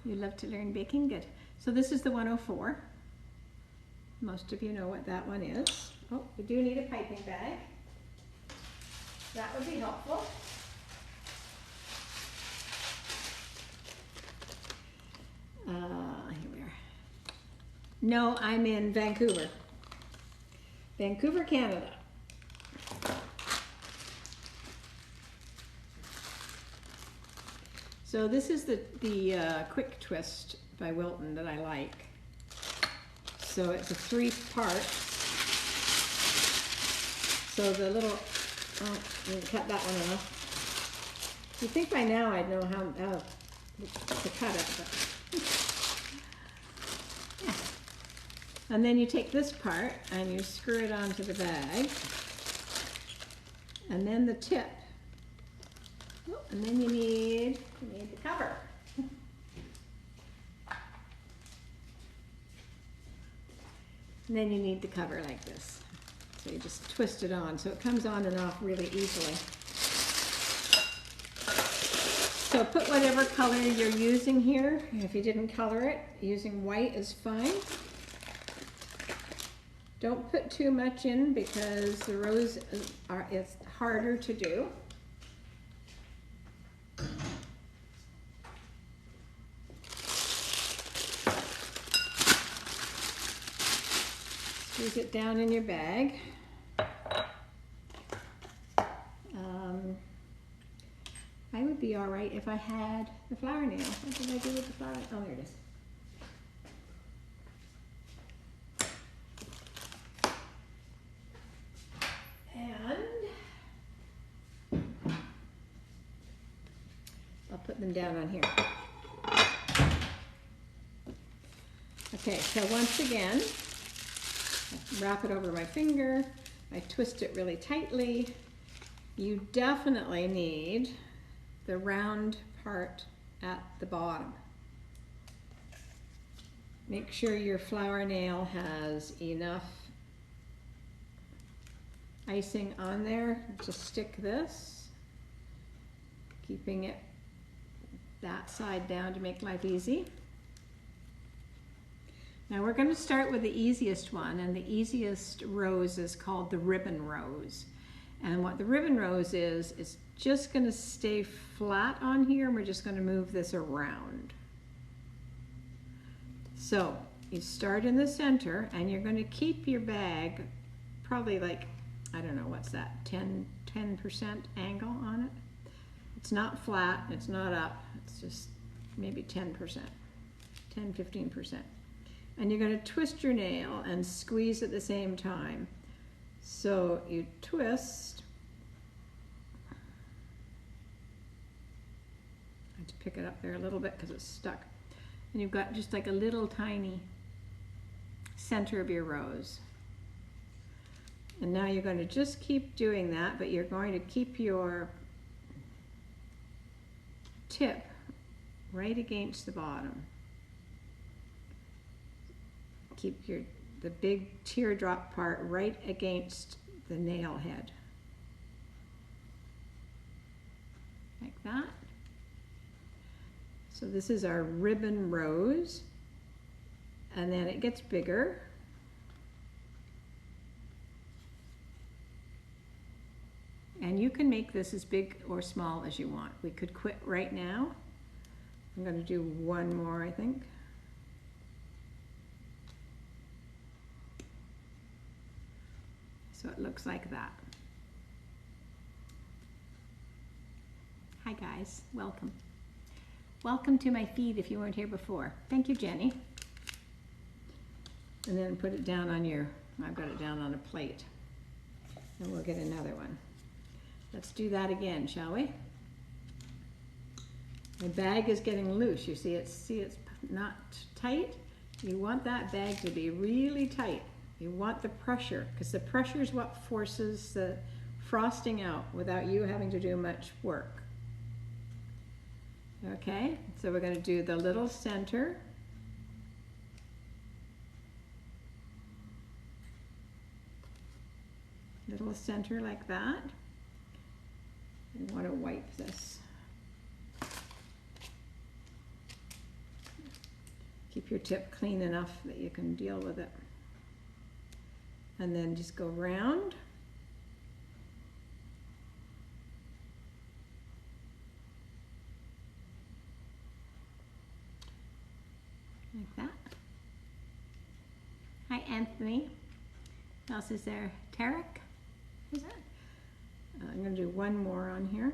A: You love to learn baking? Good. So this is the 104. Most of you know what that one is. Oh, we do need a piping bag. That would be helpful. Here we are. No, I'm in Vancouver. Vancouver, Canada. So this is the Quick Twist by Wilton that I like. So it's a 3-part. So the little, oh, I'm gonna cut that one off. You'd think by now I'd know how to cut it. But yeah. And then you take this part and you screw it onto the bag. And then the tip. Oh, and then you need the cover. And then you need the cover like this. So you just twist it on. So it comes on and off really easily. So put whatever color you're using here. If you didn't color it, using white is fine. Don't put too much in because the rose is harder to do. Squeeze it down in your bag. I would be all right if I had the flower nail. What did I do with the flower? Oh, there it is. I'll put them down on here. Okay, so once again, I wrap it over my finger. I twist it really tightly. You definitely need the round part at the bottom. Make sure your flower nail has enough icing on there to stick this, keeping it that side down to make life easy. Now we're going to start with the easiest one, and the easiest rose is called the ribbon rose. And what the ribbon rose is, it's just going to stay flat on here, and we're just going to move this around. So you start in the center, and you're going to keep your bag probably like, I don't know, what's that, 10% angle on it. It's not flat, it's not up, it's just maybe 10%, 10-15%. And you're going to twist your nail and squeeze at the same time. So you twist. I have to pick it up there a little bit because it's stuck. And you've got just like a little tiny center of your rose. And now you're going to just keep doing that, but you're going to keep your tip right against the bottom. Keep the big teardrop part right against the nail head. Like that. So this is our ribbon rose. And then it gets bigger. And you can make this as big or small as you want. We could quit right now. I'm going to do one more, I think. So it looks like that. Hi guys, welcome. Welcome to my feed if you weren't here before. Thank you, Jenny. And then put it down on I've got it down on a plate. And we'll get another one. Let's do that again, shall we? My bag is getting loose. You see it's not tight. You want that bag to be really tight. You want the pressure, because the pressure is what forces the frosting out without you having to do much work. Okay, so we're going to do the little center. Little center like that. You want to wipe this. Keep your tip clean enough that you can deal with it. And then just go round. Like that. Hi, Anthony. Who else is there? Tarek? Who's that? I'm going to do one more on here.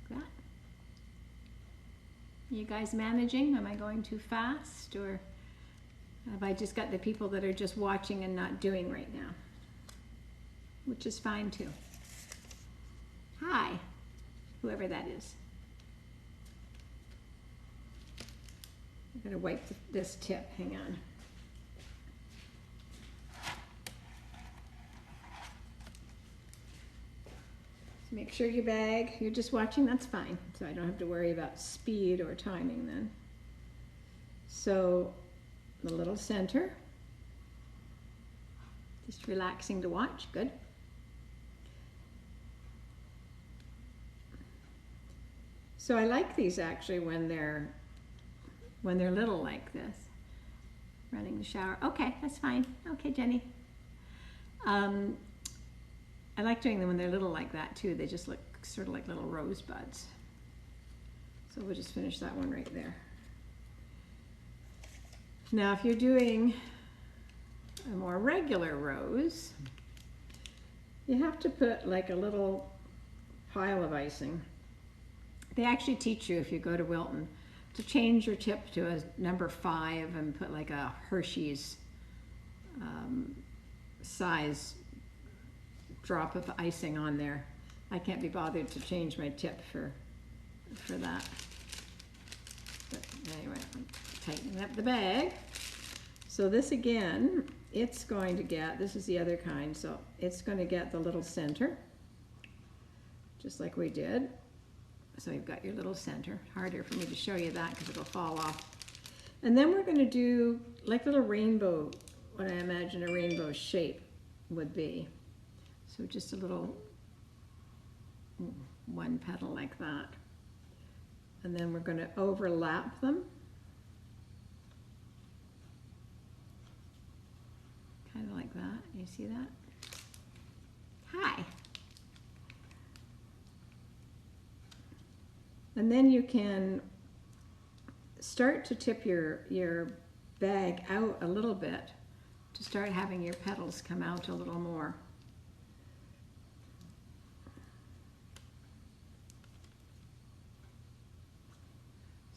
A: Like that. You guys managing? Am I going too fast, or have I just got the people that are just watching and not doing right now? Which is fine too. Hi, whoever that is. I'm going to wipe this tip. Hang on. So make sure your bag, you're just watching, that's fine. So I don't have to worry about speed or timing then. So the little center, just relaxing to watch, good. So I like these actually when they're little like this. Running the shower. Okay, that's fine. Okay, Jenny. I like doing them when they're little like that too. They just look sort of like little rosebuds. So we'll just finish that one right there. Now if you're doing a more regular rose, you have to put like a little pile of icing. They actually teach you if you go to Wilton to change your tip to a number 5 and put like a Hershey's size drop of icing on there. I can't be bothered to change my tip for that. But anyway, I'm tightening up the bag. So this again, it's going to get, this is the other kind, so it's going to get the little center, just like we did. So you've got your little center. Harder for me to show you that because it'll fall off. And then we're going to do like little rainbow, what I imagine a rainbow shape would be. So just a little one petal like that. And then we're going to overlap them. Kind of like that. You see that? Hi. And then you can start to tip your bag out a little bit to start having your petals come out a little more.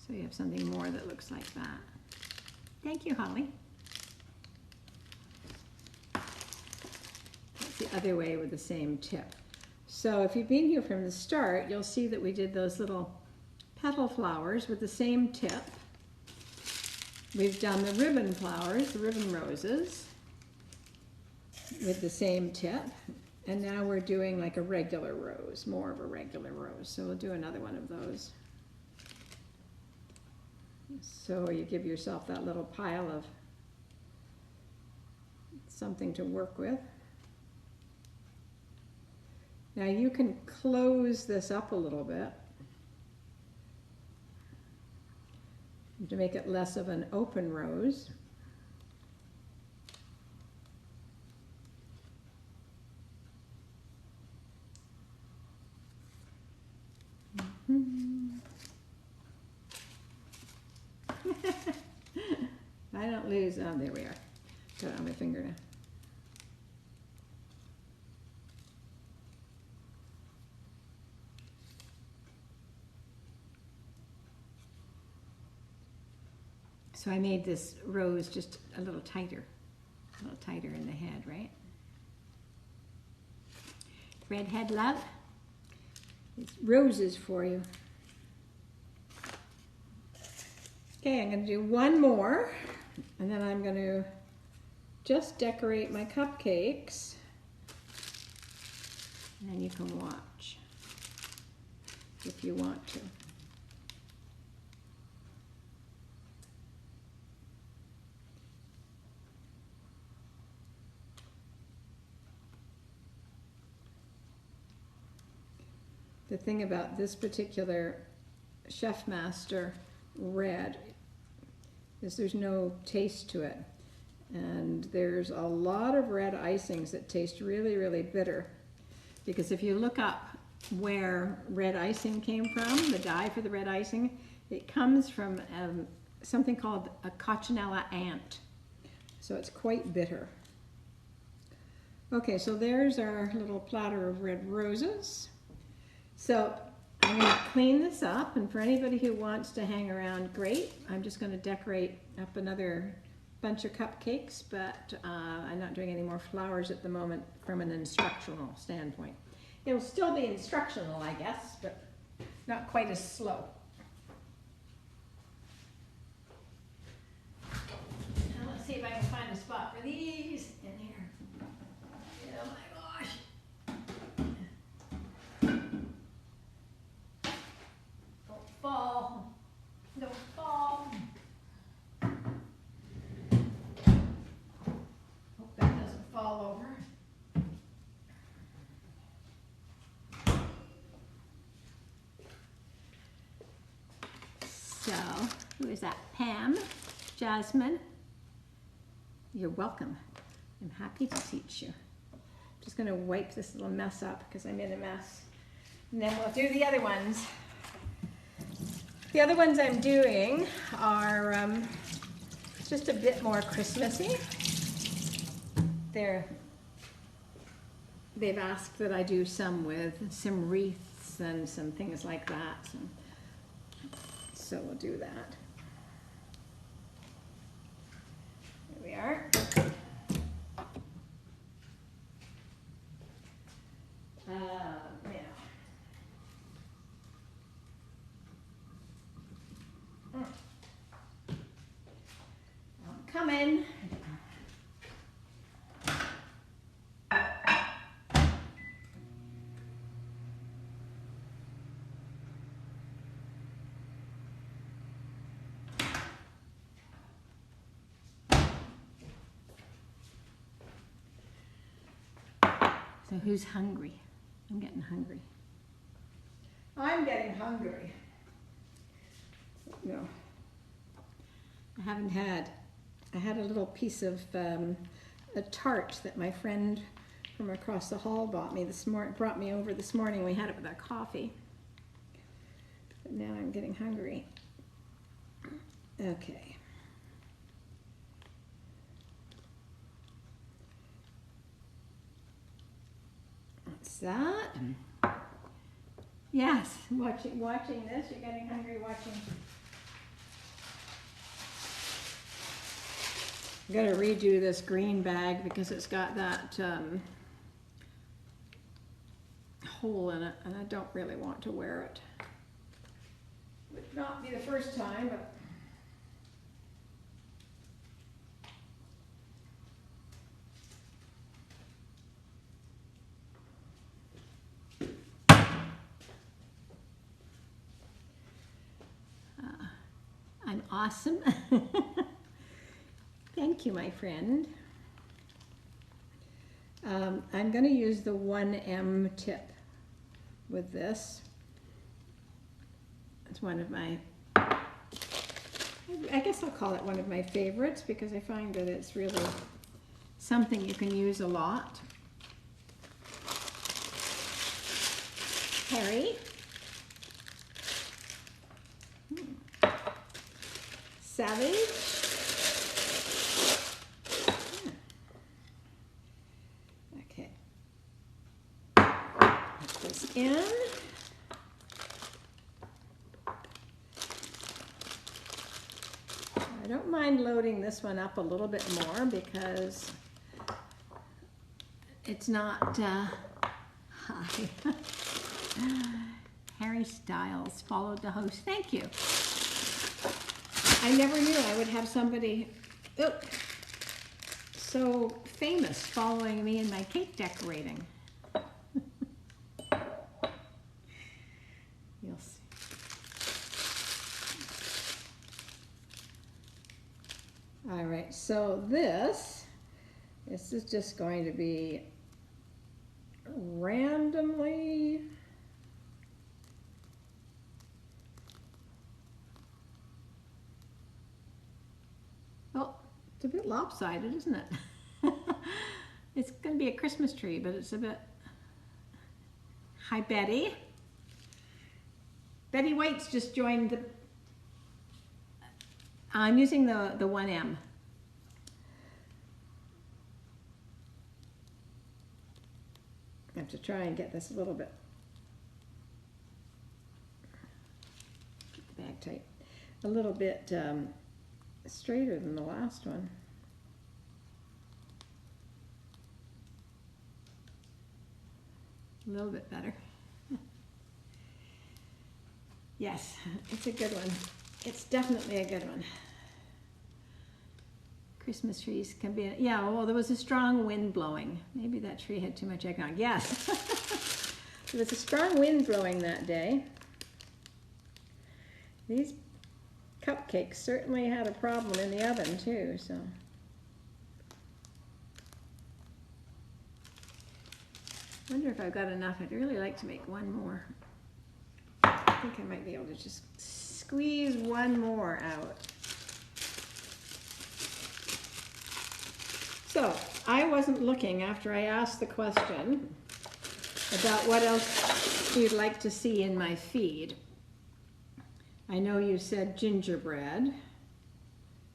A: So you have something more that looks like that. Thank you, Holly. That's the other way with the same tip. So if you've been here from the start, you'll see that we did those little petal flowers with the same tip. We've done the ribbon flowers, the ribbon roses, with the same tip. And now we're doing like a regular rose, more of a regular rose. So we'll do another one of those. So you give yourself that little pile of something to work with. Now you can close this up a little bit to make it less of an open rose. I don't lose, oh there we are. Got it on my finger now. So I made this rose just a little tighter in the head, right? Redhead love, it's roses for you. Okay, I'm going to do one more, and then I'm going to just decorate my cupcakes, and you can watch if you want to. The thing about this particular Chef Master red is there's no taste to it. And there's a lot of red icings that taste really, really bitter. Because if you look up where red icing came from, the dye for the red icing, it comes from something called a coccinella ant. So it's quite bitter. Okay, so there's our little platter of red roses. So I'm going to clean this up, and for anybody who wants to hang around, great. I'm just going to decorate up another bunch of cupcakes, but I'm not doing any more flowers at the moment from an instructional standpoint. It'll still be instructional, I guess, but not quite as slow. Now let's see if I can find a spot for these in here. Oh my gosh. Don't fall. Don't fall. Hope that doesn't fall over. So, who is that? Pam? Jasmine? You're welcome. I'm happy to teach you. Just going to wipe this little mess up because I made a mess. And then we'll do the other ones. The other ones I'm doing are just a bit more Christmassy. They've asked that I do some with some wreaths and some things like that. So we'll do that. Here we are. I'm coming. So who's hungry? I'm getting hungry. I'm getting hungry. No. I haven't had. I had a little piece of a tart that my friend from across the hall brought me over this morning. We had it with our coffee. But now I'm getting hungry. Okay. What's that? Yes, watching this, you're getting hungry watching. I'm gonna redo this green bag because it's got that hole in it, and I don't really want to wear it. Would not be the first time, but I'm awesome. Thank you, my friend. I'm going to use the 1M tip with this. It's one of my, I guess I'll call it one of my favorites because I find that it's really something you can use a lot. Harry. Savage. Okay. Put this in. I don't mind loading this one up a little bit more because it's not hi. Harry Styles followed the host. Thank you. I never knew I would have somebody so famous following me in my cake decorating. You'll see. All right, so this is just going to be randomly it's a bit lopsided, isn't it? It's going to be a Christmas tree, but it's a bit... Hi, Betty. Betty White's just joined the... I'm using the 1M. I have to try and get this a little bit... Get the bag tight. A little bit... straighter than the last one. A little bit better. Yes, it's a good one. It's definitely a good one. Christmas trees can be, yeah, well, there was a strong wind blowing. Maybe that tree had too much eggnog. Yes. There was a strong wind blowing that day. These cupcakes certainly had a problem in the oven too, so. I wonder if I've got enough. I'd really like to make one more. I think I might be able to just squeeze one more out. So, I wasn't looking after I asked the question about what else you'd like to see in my feed. I know you said gingerbread.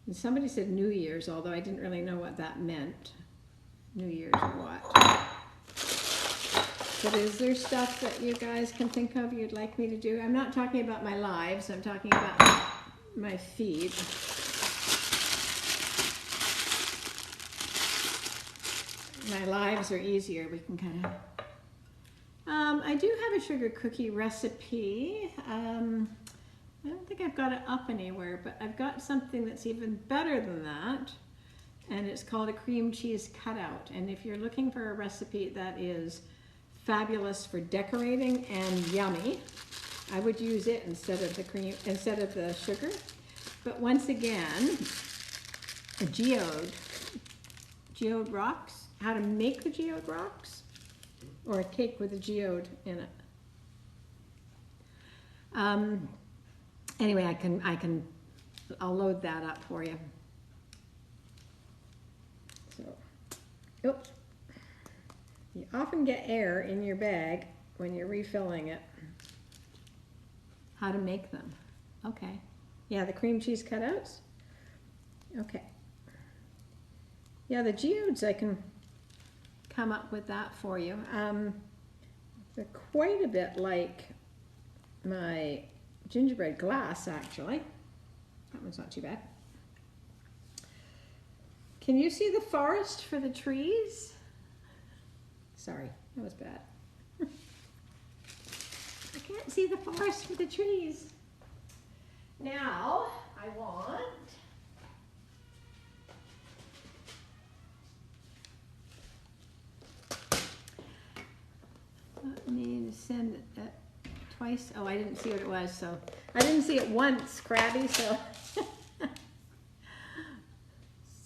A: And somebody said New Year's, although I didn't really know what that meant. New Year's or what. But is there stuff that you guys can think of you'd like me to do? I'm not talking about my lives, I'm talking about my feed. My lives are easier, we can kind of... I do have a sugar cookie recipe. I don't think I've got it up anywhere, but I've got something that's even better than that. And it's called a cream cheese cutout. And if you're looking for a recipe that is fabulous for decorating and yummy, I would use it instead of the cream, instead of the sugar. But once again, a geode rocks, how to make the geode rocks, or a cake with a geode in it. Anyway, I'll load that up for you. So, oops. You often get air in your bag when you're refilling it. How to make them. Okay. Yeah, the cream cheese cutouts? Okay. Yeah, the geodes, I can come up with that for you. They're quite a bit like my gingerbread glass, actually. That one's not too bad. Can you see the forest for the trees? Sorry, that was bad. I can't see the forest for the trees. Now, I want... Let me send it twice. Oh, I didn't see what it was, so... I didn't see it once, Krabby, so...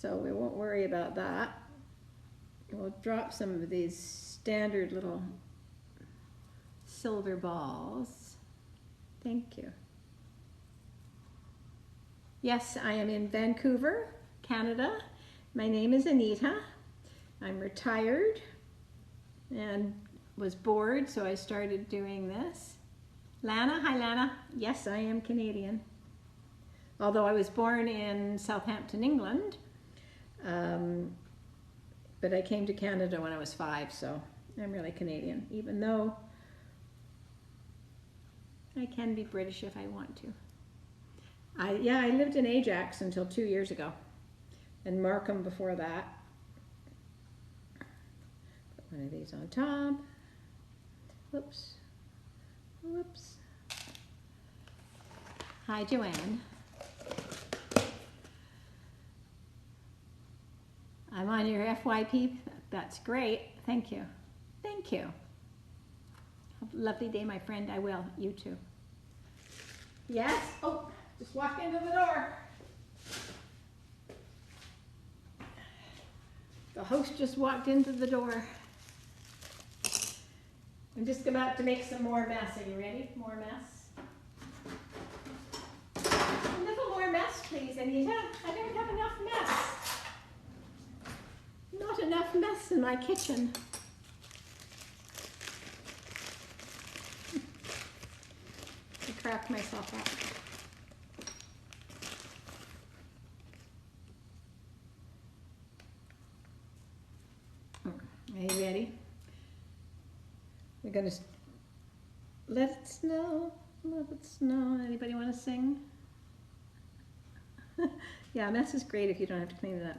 A: So we won't worry about that. We'll drop some of these standard little silver balls. Thank you. Yes, I am in Vancouver, Canada. My name is Anita. I'm retired and was bored, so I started doing this. Lana, hi Lana. Yes, I am Canadian. Although I was born in Southampton, England. But I came to Canada when I was 5, so I'm really Canadian, even though I can be British if I want to. I lived in Ajax until 2 years ago, and Markham before that. Put one of these on top. Whoops. Whoops. Hi, Joanne. I'm on your FYP. That's great. Thank you. Thank you. Have a lovely day, my friend. I will. You too. Yes? Oh, just walked into the door. The host just walked into the door. I'm just about to make some more mess. Are you ready? More mess? A little more mess, please, Anita. I don't have enough mess. Not enough mess in my kitchen. I cracked myself up. Are you ready? We're gonna let it snow, let it snow. Anybody want to sing? Yeah, mess is great if you don't have to clean it up.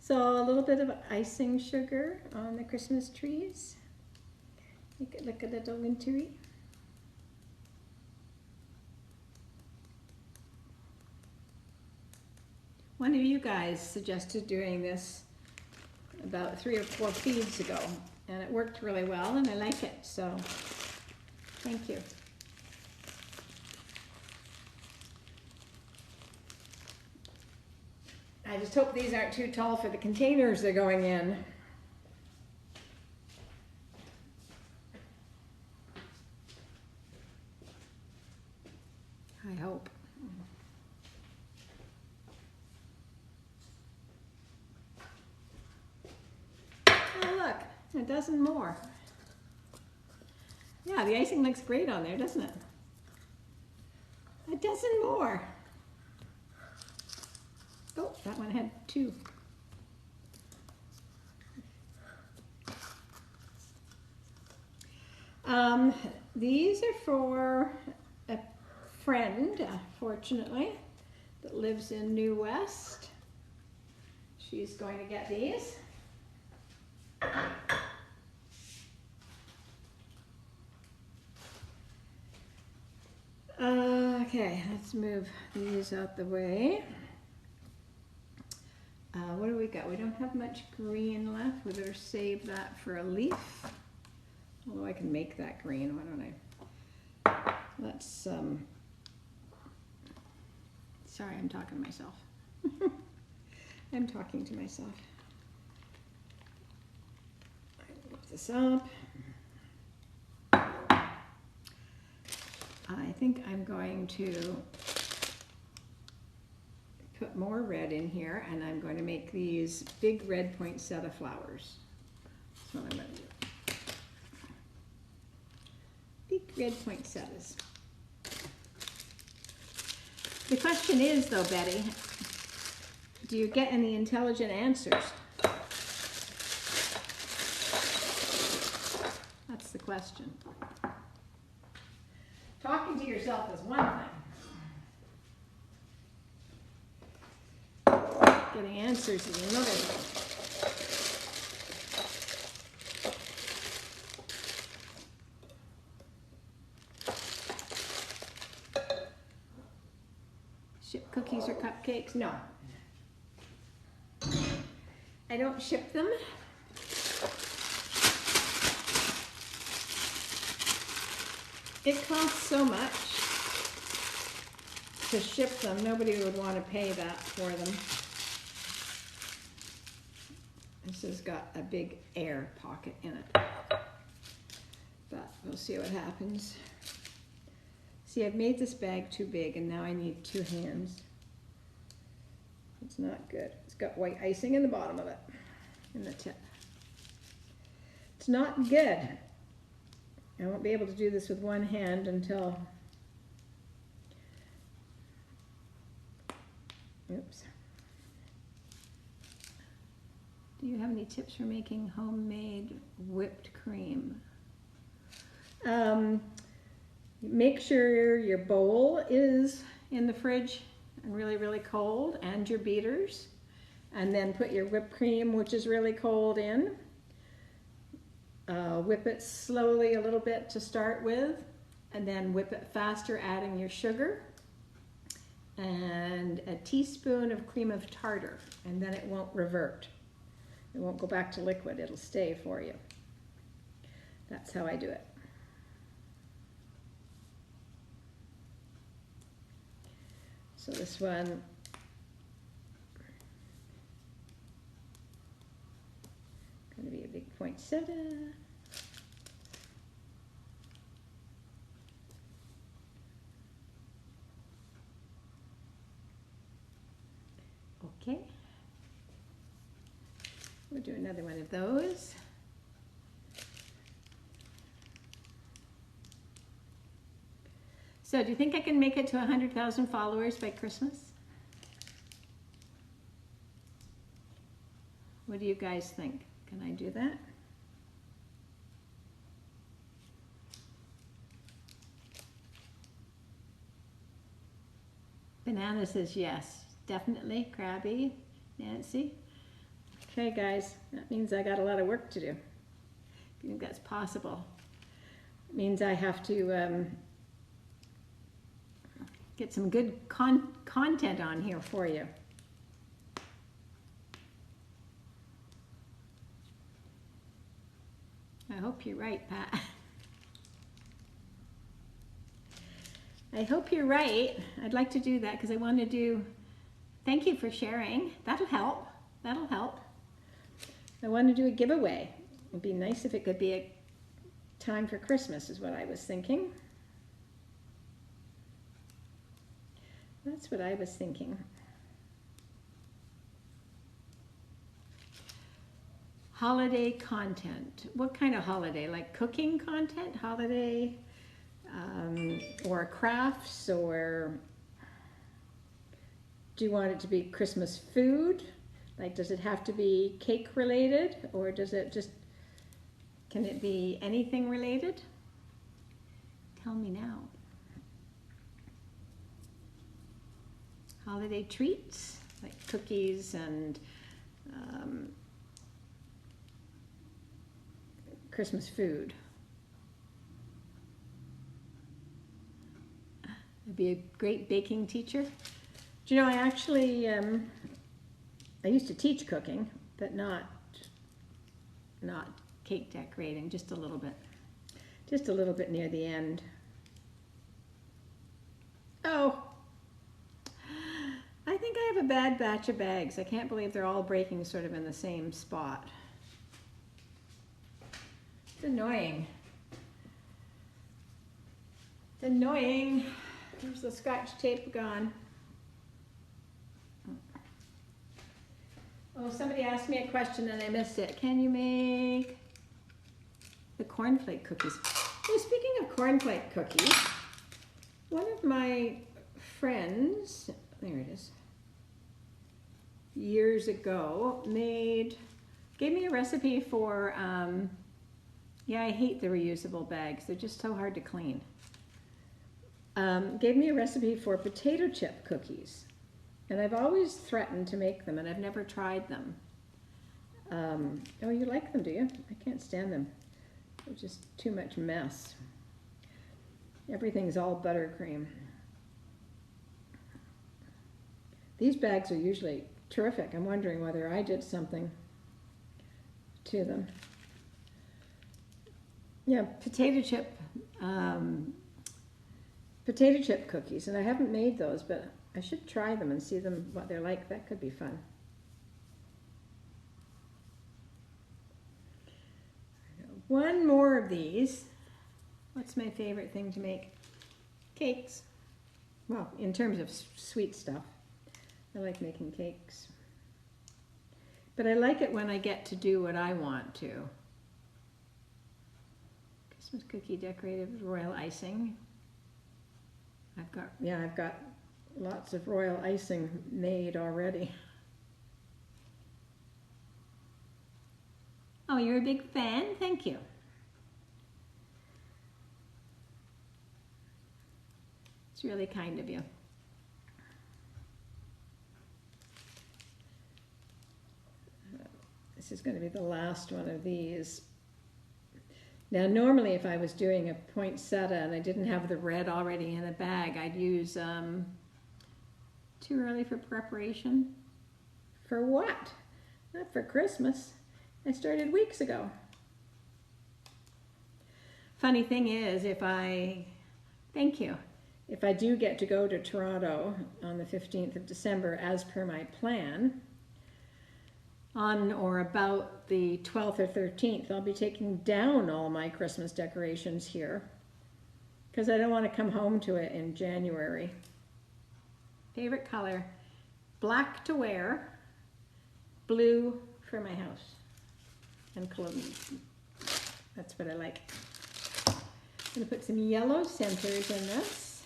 A: So a little bit of icing sugar on the Christmas trees. Make it look a little wintry. One of you guys suggested doing this about 3 or 4 feeds ago, and it worked really well, and I like it, so thank you. I just hope these aren't too tall for the containers they're going in. I hope. Oh look, a dozen more. Yeah, the icing looks great on there, doesn't it? A dozen more. Oh, that one had 2. These are for a friend, fortunately, that lives in New West. She's going to get these. Okay, let's move these out the way. What do we got? We don't have much green left. We better save that for a leaf. Although I can make that green, why don't I? Let's, sorry, I'm talking to myself. I'm talking to myself. Lift this up. I think I'm going to put more red in here, and I'm going to make these big red poinsettia flowers. That's what I'm going to do. Big red poinsettias. The question is, though, Betty, do you get any intelligent answers? That's the question. Talking to yourself is one thing. Getting answers is another thing. Ship cookies or cupcakes? No. I don't ship them. It costs so much to ship them. Nobody would want to pay that for them. This has got a big air pocket in it. But we'll see what happens. See, I've made this bag too big, and now I need 2 hands. It's not good. It's got white icing in the bottom of it, in the tip. It's not good. I won't be able to do this with 1 hand until, oops. Do you have any tips for making homemade whipped cream? Make sure your bowl is in the fridge and really, really cold, and your beaters. And then put your whipped cream, which is really cold, in. Whip it slowly a little bit to start with, and then whip it faster, adding your sugar and a teaspoon of cream of tartar, and then it won't revert. It won't go back to liquid, it'll stay for you. That's how I do it. So this one, going to be a big poinsettia. Okay. We'll do another one of those. So do you think I can make it to 100,000 followers by Christmas? What do you guys think? Can I do that? Banana says yes, definitely. Crabby, Nancy. Okay guys, that means I got a lot of work to do. If you think that's possible. It means I have to get some good content on here for you. I hope you're right, Pat. I hope you're right. I'd like to do that because I want to do, thank you for sharing. That'll help. That'll help. I want to do a giveaway. It'd be nice if it could be a time for Christmas is what I was thinking. That's what I was thinking. Holiday content. What kind of holiday? Like cooking content? Holiday? Or crafts? Or do you want it to be Christmas food? Like, does it have to be cake related? Or does it just, can it be anything related? Tell me now. Holiday treats, like cookies and Christmas food. I'd be a great baking teacher. Do you know, I actually, I used to teach cooking, but not cake decorating, just a little bit. Just a little bit near the end. Oh, I think I have a bad batch of bags. I can't believe they're all breaking sort of in the same spot. It's annoying. It's annoying. Where's the scotch tape gone? Oh, somebody asked me a question and I missed it. Can you make the cornflake cookies? Oh, speaking of cornflake cookies, one of my friends, there it is, years ago, gave me a recipe for, yeah, I hate the reusable bags. They're just so hard to clean. Gave me a recipe for potato chip cookies. And I've always threatened to make them, and I've never tried them. Oh, you like them, do you? I can't stand them. They're just too much mess. Everything's all buttercream. These bags are usually terrific. I'm wondering whether I did something to them. Yeah, potato chip cookies, and I haven't made those, but I should try them and see them what they're like. That could be fun. One more of these. What's my favorite thing to make? Cakes. Well, in terms of sweet stuff, I like making cakes. But I like it when I get to do what I want to. Christmas cookie decorated with royal icing. I've got lots of royal icing made already. Oh, you're a big fan? Thank you. It's really kind of you. This is going to be the last one of these. Now, normally if I was doing a poinsettia and I didn't have the red already in a bag, I'd use, too early for preparation? For what? Not for Christmas. I started weeks ago. Funny thing is, thank you, if I do get to go to Toronto on the 15th of December as per my plan, on or about the 12th or 13th, I'll be taking down all my Christmas decorations here because I don't want to come home to it in January. Favorite color, black to wear, blue for my house and clothes. That's what I like. I'm going to put some yellow centers in this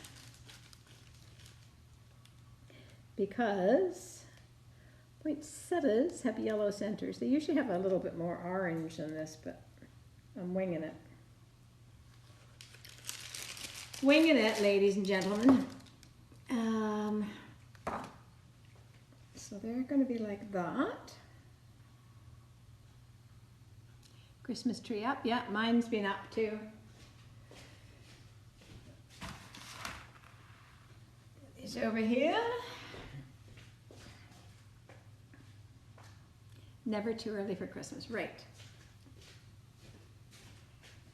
A: because poinsettias have yellow centers. They usually have a little bit more orange than this, but I'm winging it. Winging it, ladies and gentlemen. So they're going to be like that. Christmas tree up. Yeah, mine's been up too. these over here. Never too early for Christmas, right?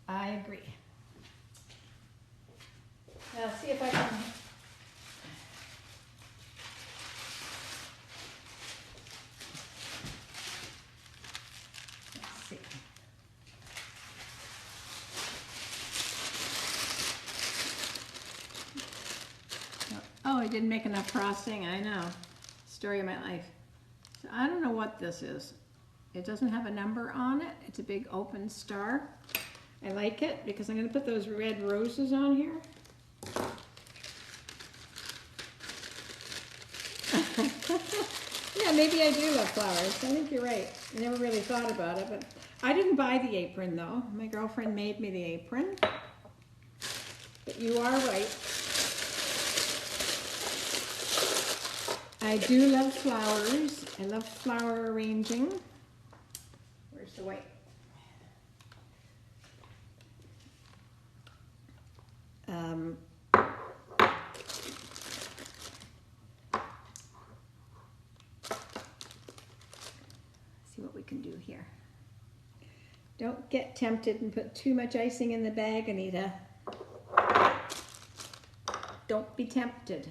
A: I agree. Now see if I can. Let's see. Oh, I didn't make enough frosting. I know. Story of my life. So I don't know what this is. It doesn't have a number on it. It's a big open star. I like it because I'm going to put those red roses on here. Yeah, maybe I do love flowers. I think you're right. I never really thought about it, but I didn't buy the apron though. My girlfriend made me the apron. But you are right. I do love flowers. I love flower arranging. Where's the white? See what we can do here. Don't get tempted and put too much icing in the bag, Anita. Don't be tempted.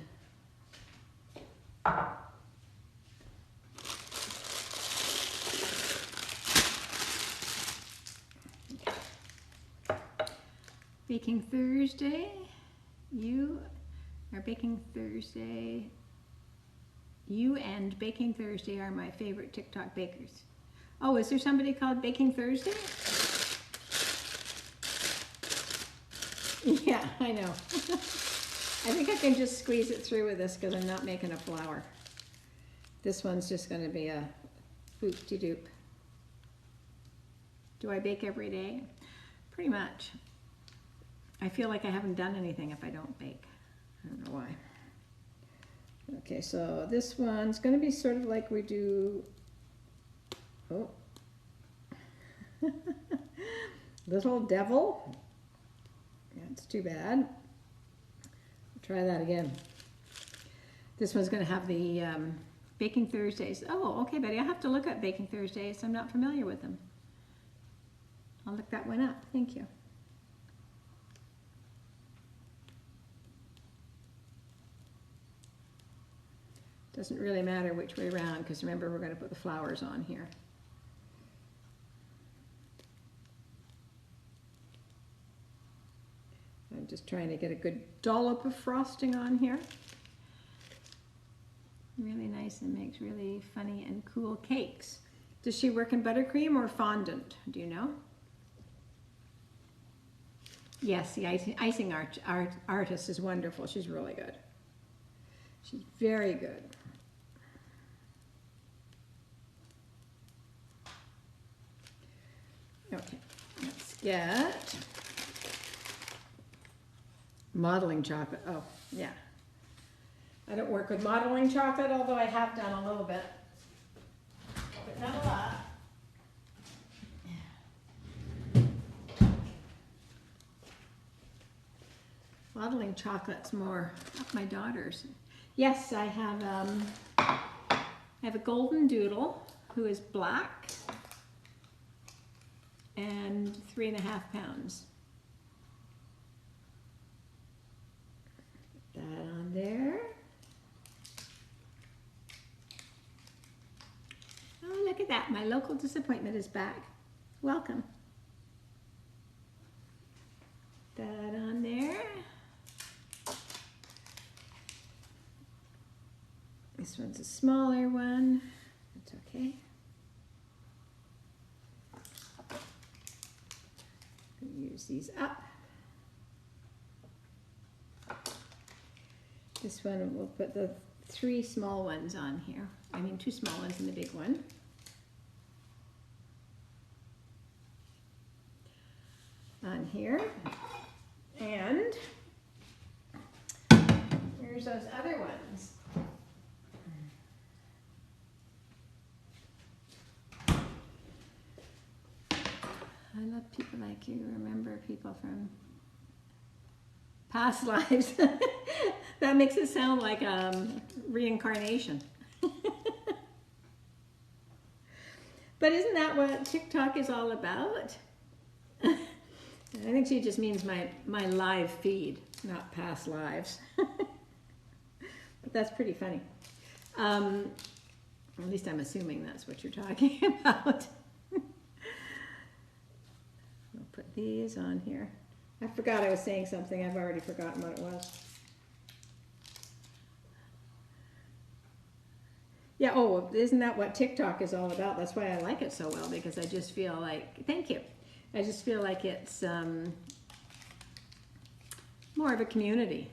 A: Baking Thursday, you and Baking Thursday are my favorite TikTok bakers. Oh, is there somebody called Baking Thursday? Yeah, I know. I think I can just squeeze it through with this because I'm not making a flour. This one's just going to be a boop-de-doop. Do I bake every day? Pretty much. I feel like I haven't done anything if I don't bake. I don't know why. Okay, so this one's going to be sort of like we do... Oh. Little devil. That's too bad. Try that again. This one's going to have the Baking Thursdays. Oh, okay, Betty. I have to look up Baking Thursdays. I'm not familiar with them. I'll look that one up. Thank you. Doesn't really matter which way around because remember we're going to put the flowers on here. I'm just trying to get a good dollop of frosting on here. Really nice and makes really funny and cool cakes. Does she work in buttercream or fondant? Do you know? Yes, the icing artist is wonderful. She's really good. She's very good. Okay, let's get modeling chocolate. Oh, yeah. I don't work with modeling chocolate, although I have done a little bit, but not a lot. Modeling chocolate's more up my daughter's. Yes, I have a golden doodle who is black and 3.5 pounds. Put that on there. Oh, look at that. My local disappointment is back. Welcome. Put that on there. This one's a smaller one. That's okay. Use these up. This one, we'll put the 3 small ones on here. I mean 2 small ones and the big one. On here. And here's those other ones. I love people like you. Remember people from past lives. That makes it sound like reincarnation. But isn't that what TikTok is all about? I think she just means my live feed, not past lives. But that's pretty funny. At least I'm assuming that's what you're talking about. I'll put these on here. I forgot I was saying something. I've already forgotten what it was. Yeah, oh, isn't that what TikTok is all about? That's why I like it so well, because I just feel like, thank you. I just feel like it's more of a community.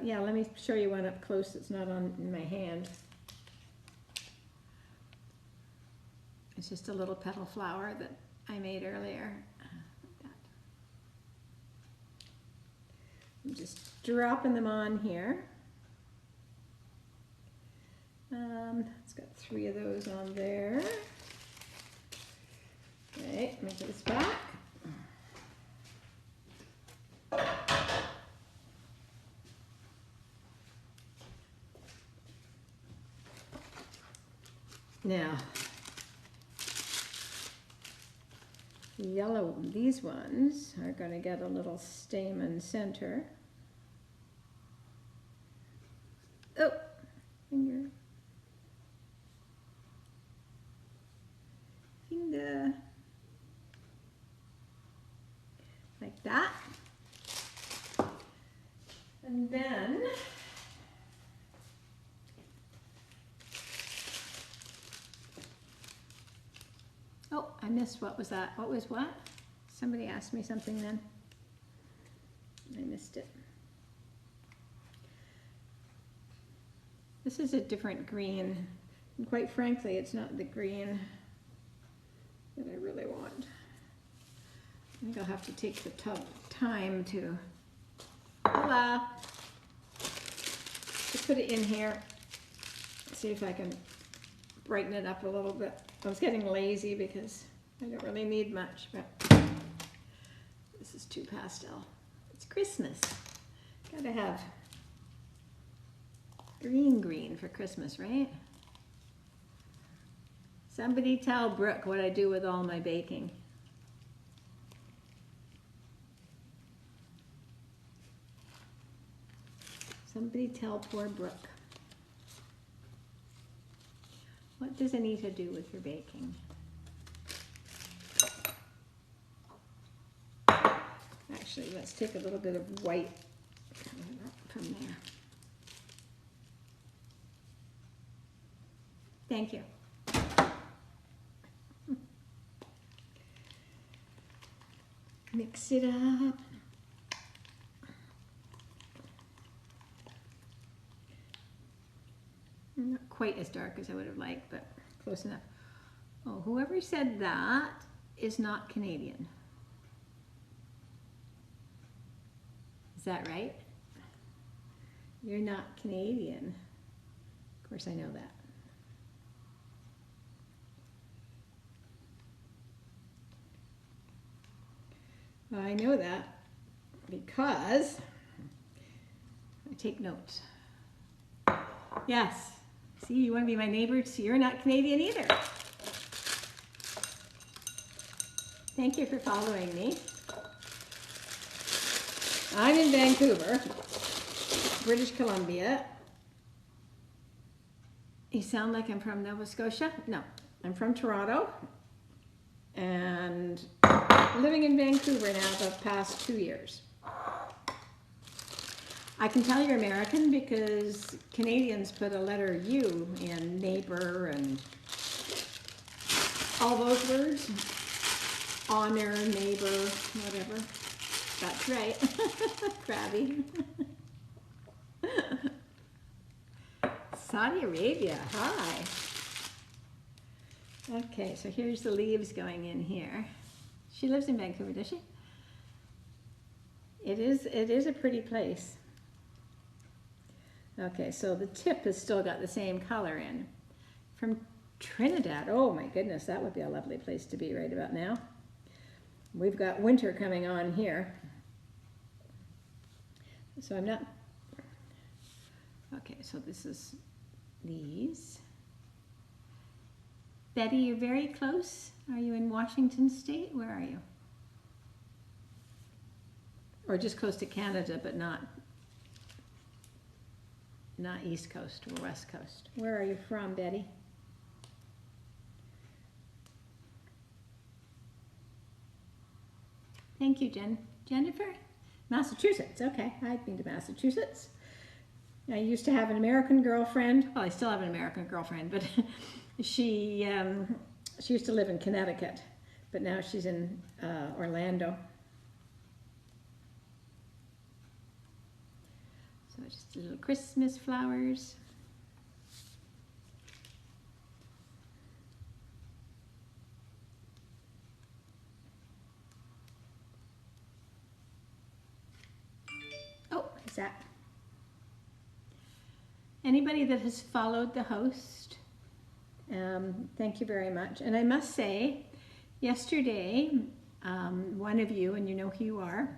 A: Yeah, let me show you one up close that's not in my hand. It's just a little petal flower that I made earlier. I'm just dropping them on here. It's got 3 of those on there. Okay, let me put this back. Now, yellow, these ones are going to get a little stamen center. Oh, finger. Finger. Like that. And then oh, I missed, what was that? What was what? Somebody asked me something then. I missed it. This is a different green. And quite frankly, it's not the green that I really want. I think I'll have to take the time to, to put it in here. See if I can brighten it up a little bit. I was getting lazy because I don't really need much, but this is too pastel. It's Christmas. Gotta have green for Christmas, right? Somebody tell Brooke what I do with all my baking. Somebody tell poor Brooke. What does Anita do with her baking? Actually, let's take a little bit of white from there. Thank you. Mix it up. Not quite as dark as I would have liked, but close enough. Oh, whoever said that is not Canadian. Is that right? You're not Canadian. Of course I know that. Well, I know that because I take notes. Yes. See, you want to be my neighbor, so you're not Canadian either. Thank you for following me. I'm in Vancouver, British Columbia. You sound like I'm from Nova Scotia? No, I'm from Toronto. And living in Vancouver now the past 2 years. I can tell you're American because Canadians put a letter U in neighbor and all those words. Honor, neighbor, whatever. That's right. Crabby. Saudi Arabia, hi. Okay, so here's the leaves going in here. She lives in Vancouver, does she? It is a pretty place. Okay, so the tip has still got the same color in. From Trinidad, oh my goodness, that would be a lovely place to be right about now. We've got winter coming on here. So I'm not, okay, so this is these. Betty, you're very close. Are you in Washington State? Where are you? Or just close to Canada, but not East Coast or West Coast. Where are you from, Betty? Thank you, Jennifer. Massachusetts, okay. I've been to Massachusetts. I used to have an American girlfriend. Well, I still have an American girlfriend, but she used to live in Connecticut, but now she's in Orlando. So just little Christmas flowers. Oh, is that? Anybody that has followed the host, thank you very much. And I must say, yesterday, one of you, and you know who you are,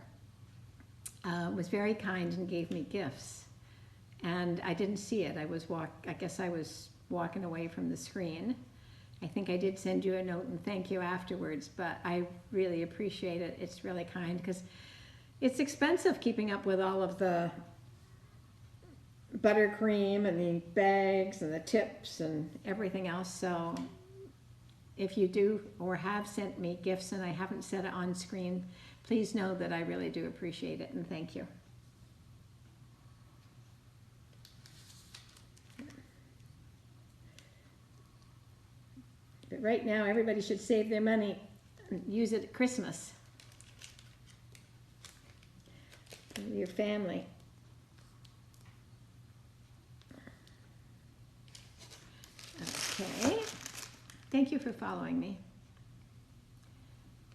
A: was very kind and gave me gifts. And I didn't see it. I guess I was walking away from the screen. I think I did send you a note and thank you afterwards, but I really appreciate it. It's really kind because it's expensive keeping up with all of the buttercream and the bags and the tips and everything else. So if you do or have sent me gifts and I haven't said it on screen, please know that I really do appreciate it and thank you. But right now everybody should save their money and use it at Christmas with your family. Okay, thank you for following me.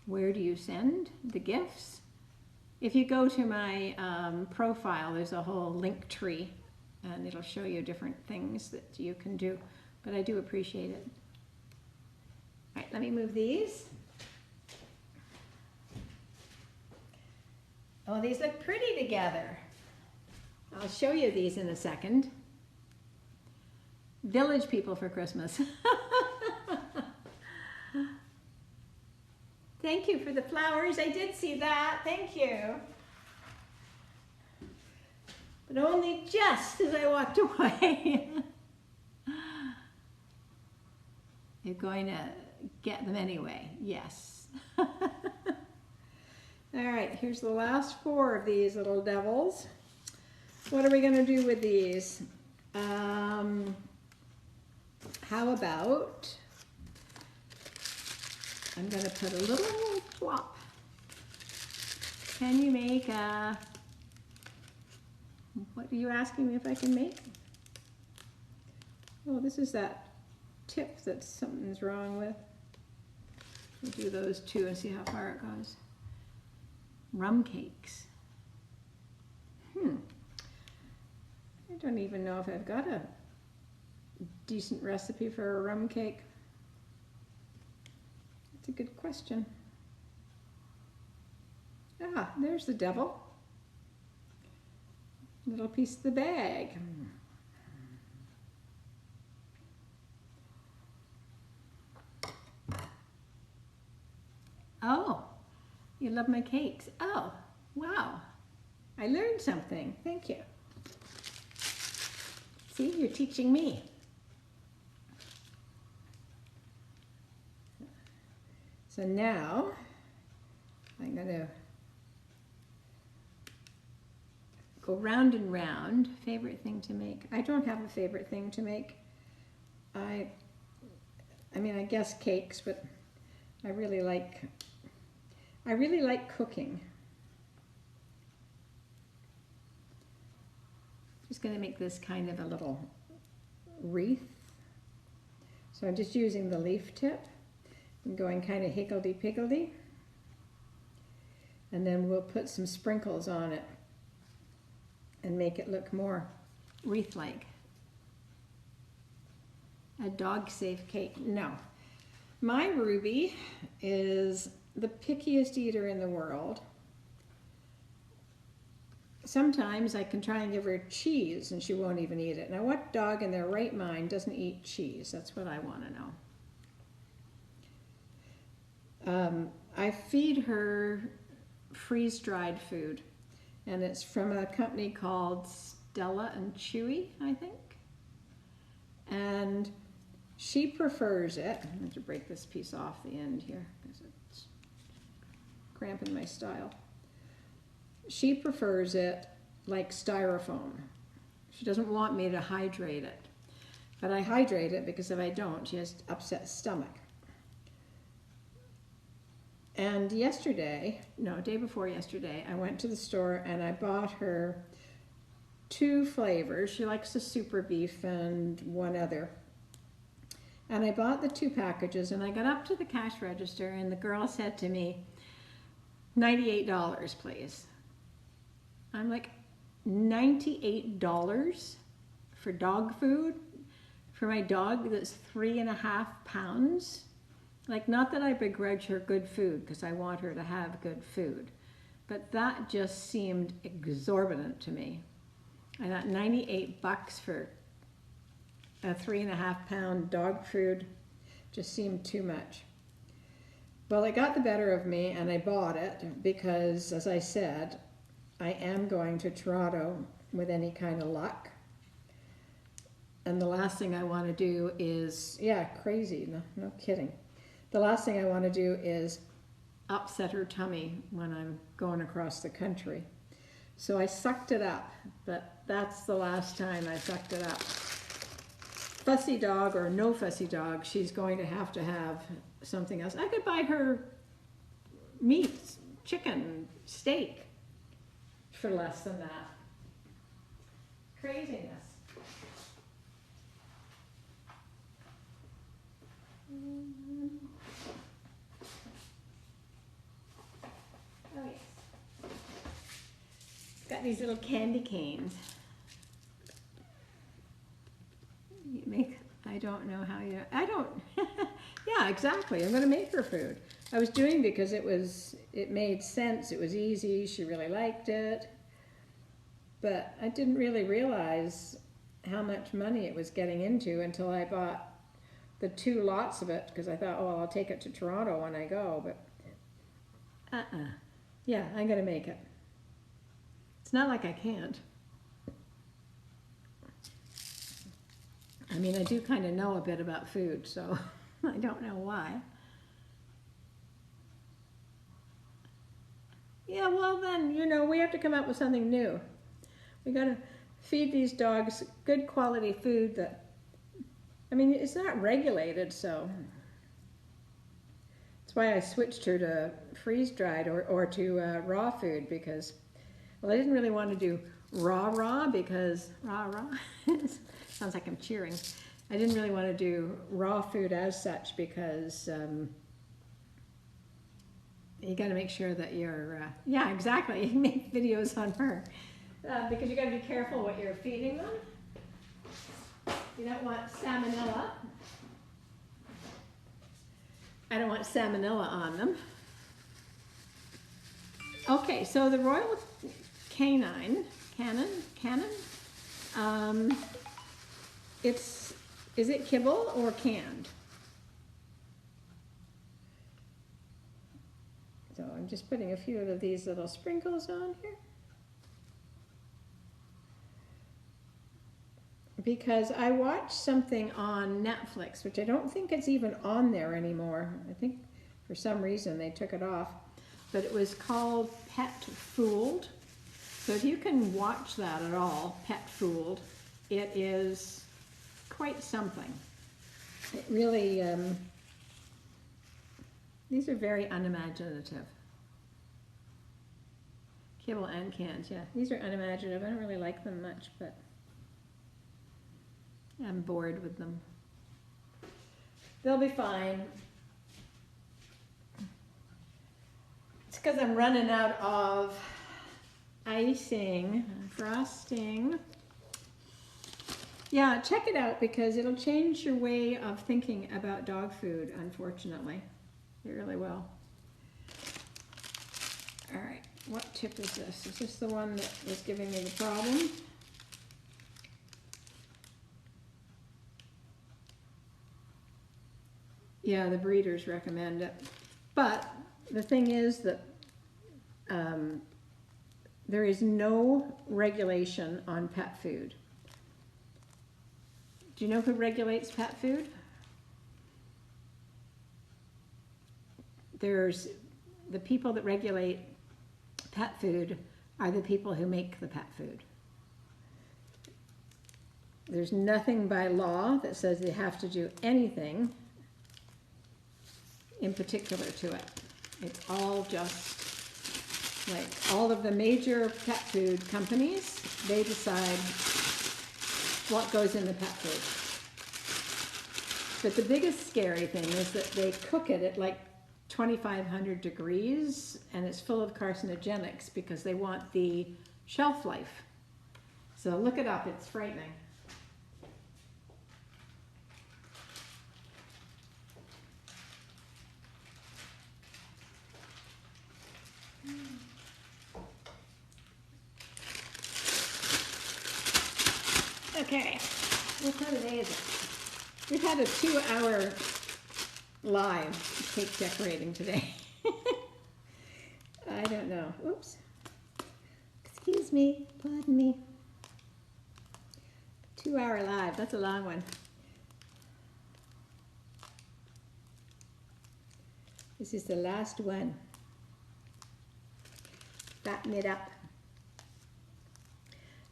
A: Where do you send the gifts? If you go to my profile, there's a whole link tree and it'll show you different things that you can do, but I do appreciate it. All right, let me move these. Oh, these look pretty together. I'll show you these in a second. Village people for Christmas. Thank you for the flowers. I did see that. Thank you. But only just as I walked away. You're going to get them anyway. Yes. All right, here's the last 4 of these little devils. What are we going to do with these? How about, I'm going to put a little plop. Can you make a, what are you asking me if I can make? Oh, this is that tip that something's wrong with. We'll do those 2 and see how far it goes. Rum cakes. I don't even know if I've got a decent recipe for a rum cake. That's a good question. Ah, there's the devil. Little piece of the bag. Oh, you love my cakes. Oh, wow. I learned something. Thank you. See, you're teaching me. So now I'm going to go round and round. Favorite thing to make? I don't have a favorite thing to make. I mean, I guess cakes, but I really like cooking. Just going to make this kind of a little wreath. So I'm just using the leaf tip and going kind of higgledy-piggledy. And then we'll put some sprinkles on it and make it look more wreath-like. A dog-safe cake? No. My Ruby is the pickiest eater in the world. sometimes I can try and give her cheese and she won't even eat it. Now, what dog in their right mind doesn't eat cheese? That's what I want to know. I feed her freeze-dried food, and it's from a company called Stella and Chewy, I think. And she prefers it. I'm going to break this piece off the end here because it's cramping my style. She prefers it like styrofoam. She doesn't want me to hydrate it. But I hydrate it because if I don't, she has upset stomach. And day before yesterday, I went to the store and I bought her 2 flavors. She likes the super beef and one other. And I bought the 2 packages and I got up to the cash register and the girl said to me, $98, please. I'm like, $98 for dog food? For my dog that's 3.5 pounds? Like, not that I begrudge her good food, because I want her to have good food, but that just seemed exorbitant to me. I thought $98 for a 3.5 pound dog food just seemed too much. Well, it got the better of me and I bought it because, as I said, I am going to Toronto with any kind of luck. And the last thing I want to do is, crazy, no kidding. The last thing I want to do is upset her tummy when I'm going across the country. So I sucked it up, but that's the last time I sucked it up. Fussy dog or no fussy dog, she's going to have something else. I could buy her meat, chicken, steak for less than that. Craziness. Oh yes. Got these little candy canes. I don't know how you, yeah, exactly. I'm going to make her food. I was doing because it made sense. It was easy. She really liked it. But I didn't really realize how much money it was getting into until I bought the 2 lots of it because I thought, oh, I'll take it to Toronto when I go. But yeah, I'm going to make it. It's not like I can't. I mean, I do kind of know a bit about food, so I don't know why. Yeah, well then, we have to come up with something new. We got to feed these dogs good quality food that, I mean, it's not regulated, so that's why I switched her to freeze-dried or to raw food because, well, I didn't really want to do raw because, raw, sounds like I'm cheering. I didn't really want to do raw food as such because you got to make sure that you're, yeah, exactly, you make videos on her. Because you got to be careful what you're feeding them. You don't want salmonella. I don't want salmonella on them. Okay, so the Royal Canin, is it kibble or canned? So I'm just putting a few of these little sprinkles on here. Because I watched something on Netflix, which I don't think it's even on there anymore. I think for some reason they took it off. But it was called Pet Fooled. So if you can watch that at all, Pet Fooled, it is quite something. It really, these are very unimaginative. Kibble and canned, yeah. These are unimaginative. I don't really like them much, but I'm bored with them. They'll be fine. It's because I'm running out of frosting. Yeah, check it out because it'll change your way of thinking about dog food, unfortunately. It really will. All right, what tip is this? Is this the one that was giving me the problem? Yeah, the breeders recommend it. But the thing is that there is no regulation on pet food. Do you know who regulates pet food? There's the people that regulate pet food are the people who make the pet food. There's nothing by law that says they have to do anything in particular to it. It's all just like all of the major pet food companies, they decide what goes in the pet food. But the biggest scary thing is that they cook it at like 2,500 degrees and it's full of carcinogenics because they want the shelf life. So look it up, it's frightening. Okay, what kind of day is it? We've had a 2-hour live cake decorating today. I don't know. Oops. Excuse me. Pardon me. 2-hour live. That's a long one. This is the last one. Fatten it up.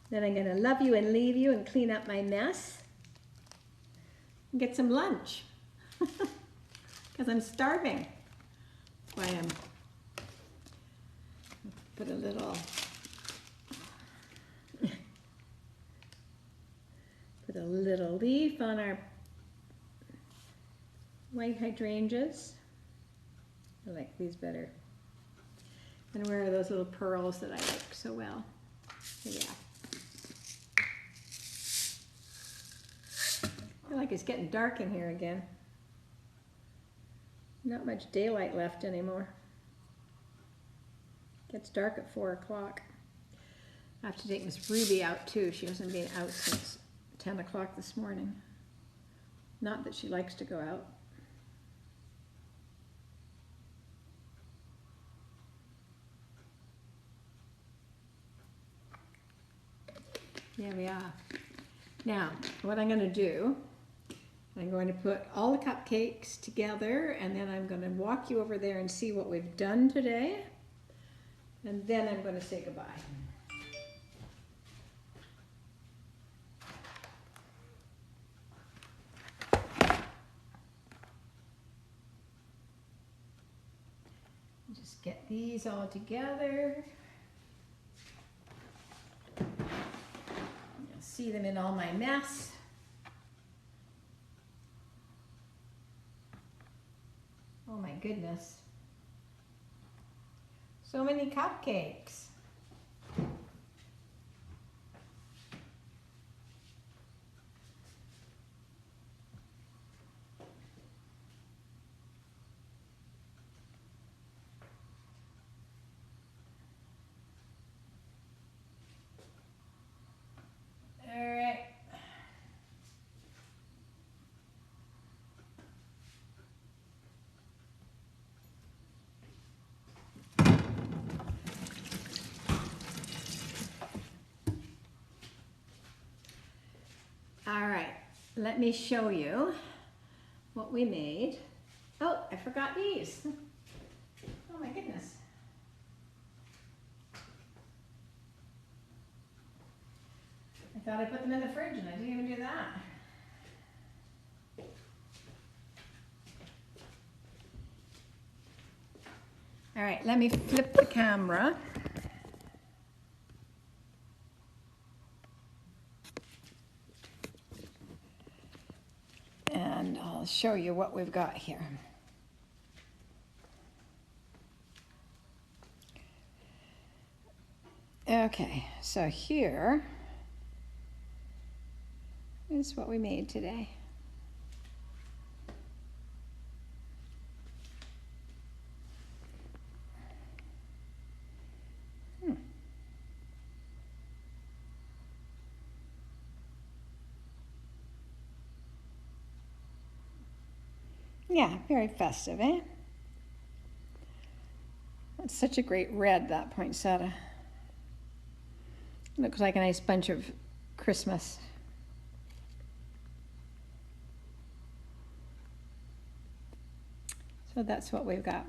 A: Then I'm going to love you and leave you and clean up my mess and get some lunch because I'm starving. That's why I'm put a little leaf on our white hydrangeas. I like these better. And where are those little pearls that I like so well? Yeah. I feel like it's getting dark in here again. Not much daylight left anymore. Gets dark at 4 o'clock. I have to take Miss Ruby out too. She hasn't been out since 10 o'clock this morning. Not that she likes to go out. There we are. Now, what I'm going to do, I'm going to put all the cupcakes together and then I'm going to walk you over there and see what we've done today. And then I'm going to say goodbye. Just get these all together. You'll see them in all my mess. Oh my goodness. So many cupcakes. All right, let me show you what we made. Oh, I forgot these. Oh my goodness. I thought I put them in the fridge and I didn't even do that. All right, let me flip the camera. And I'll show you what we've got here. Okay, so here is what we made today. Yeah, very festive, eh? It's such a great red, that poinsettia. Looks like a nice bunch of Christmas. So that's what we've got.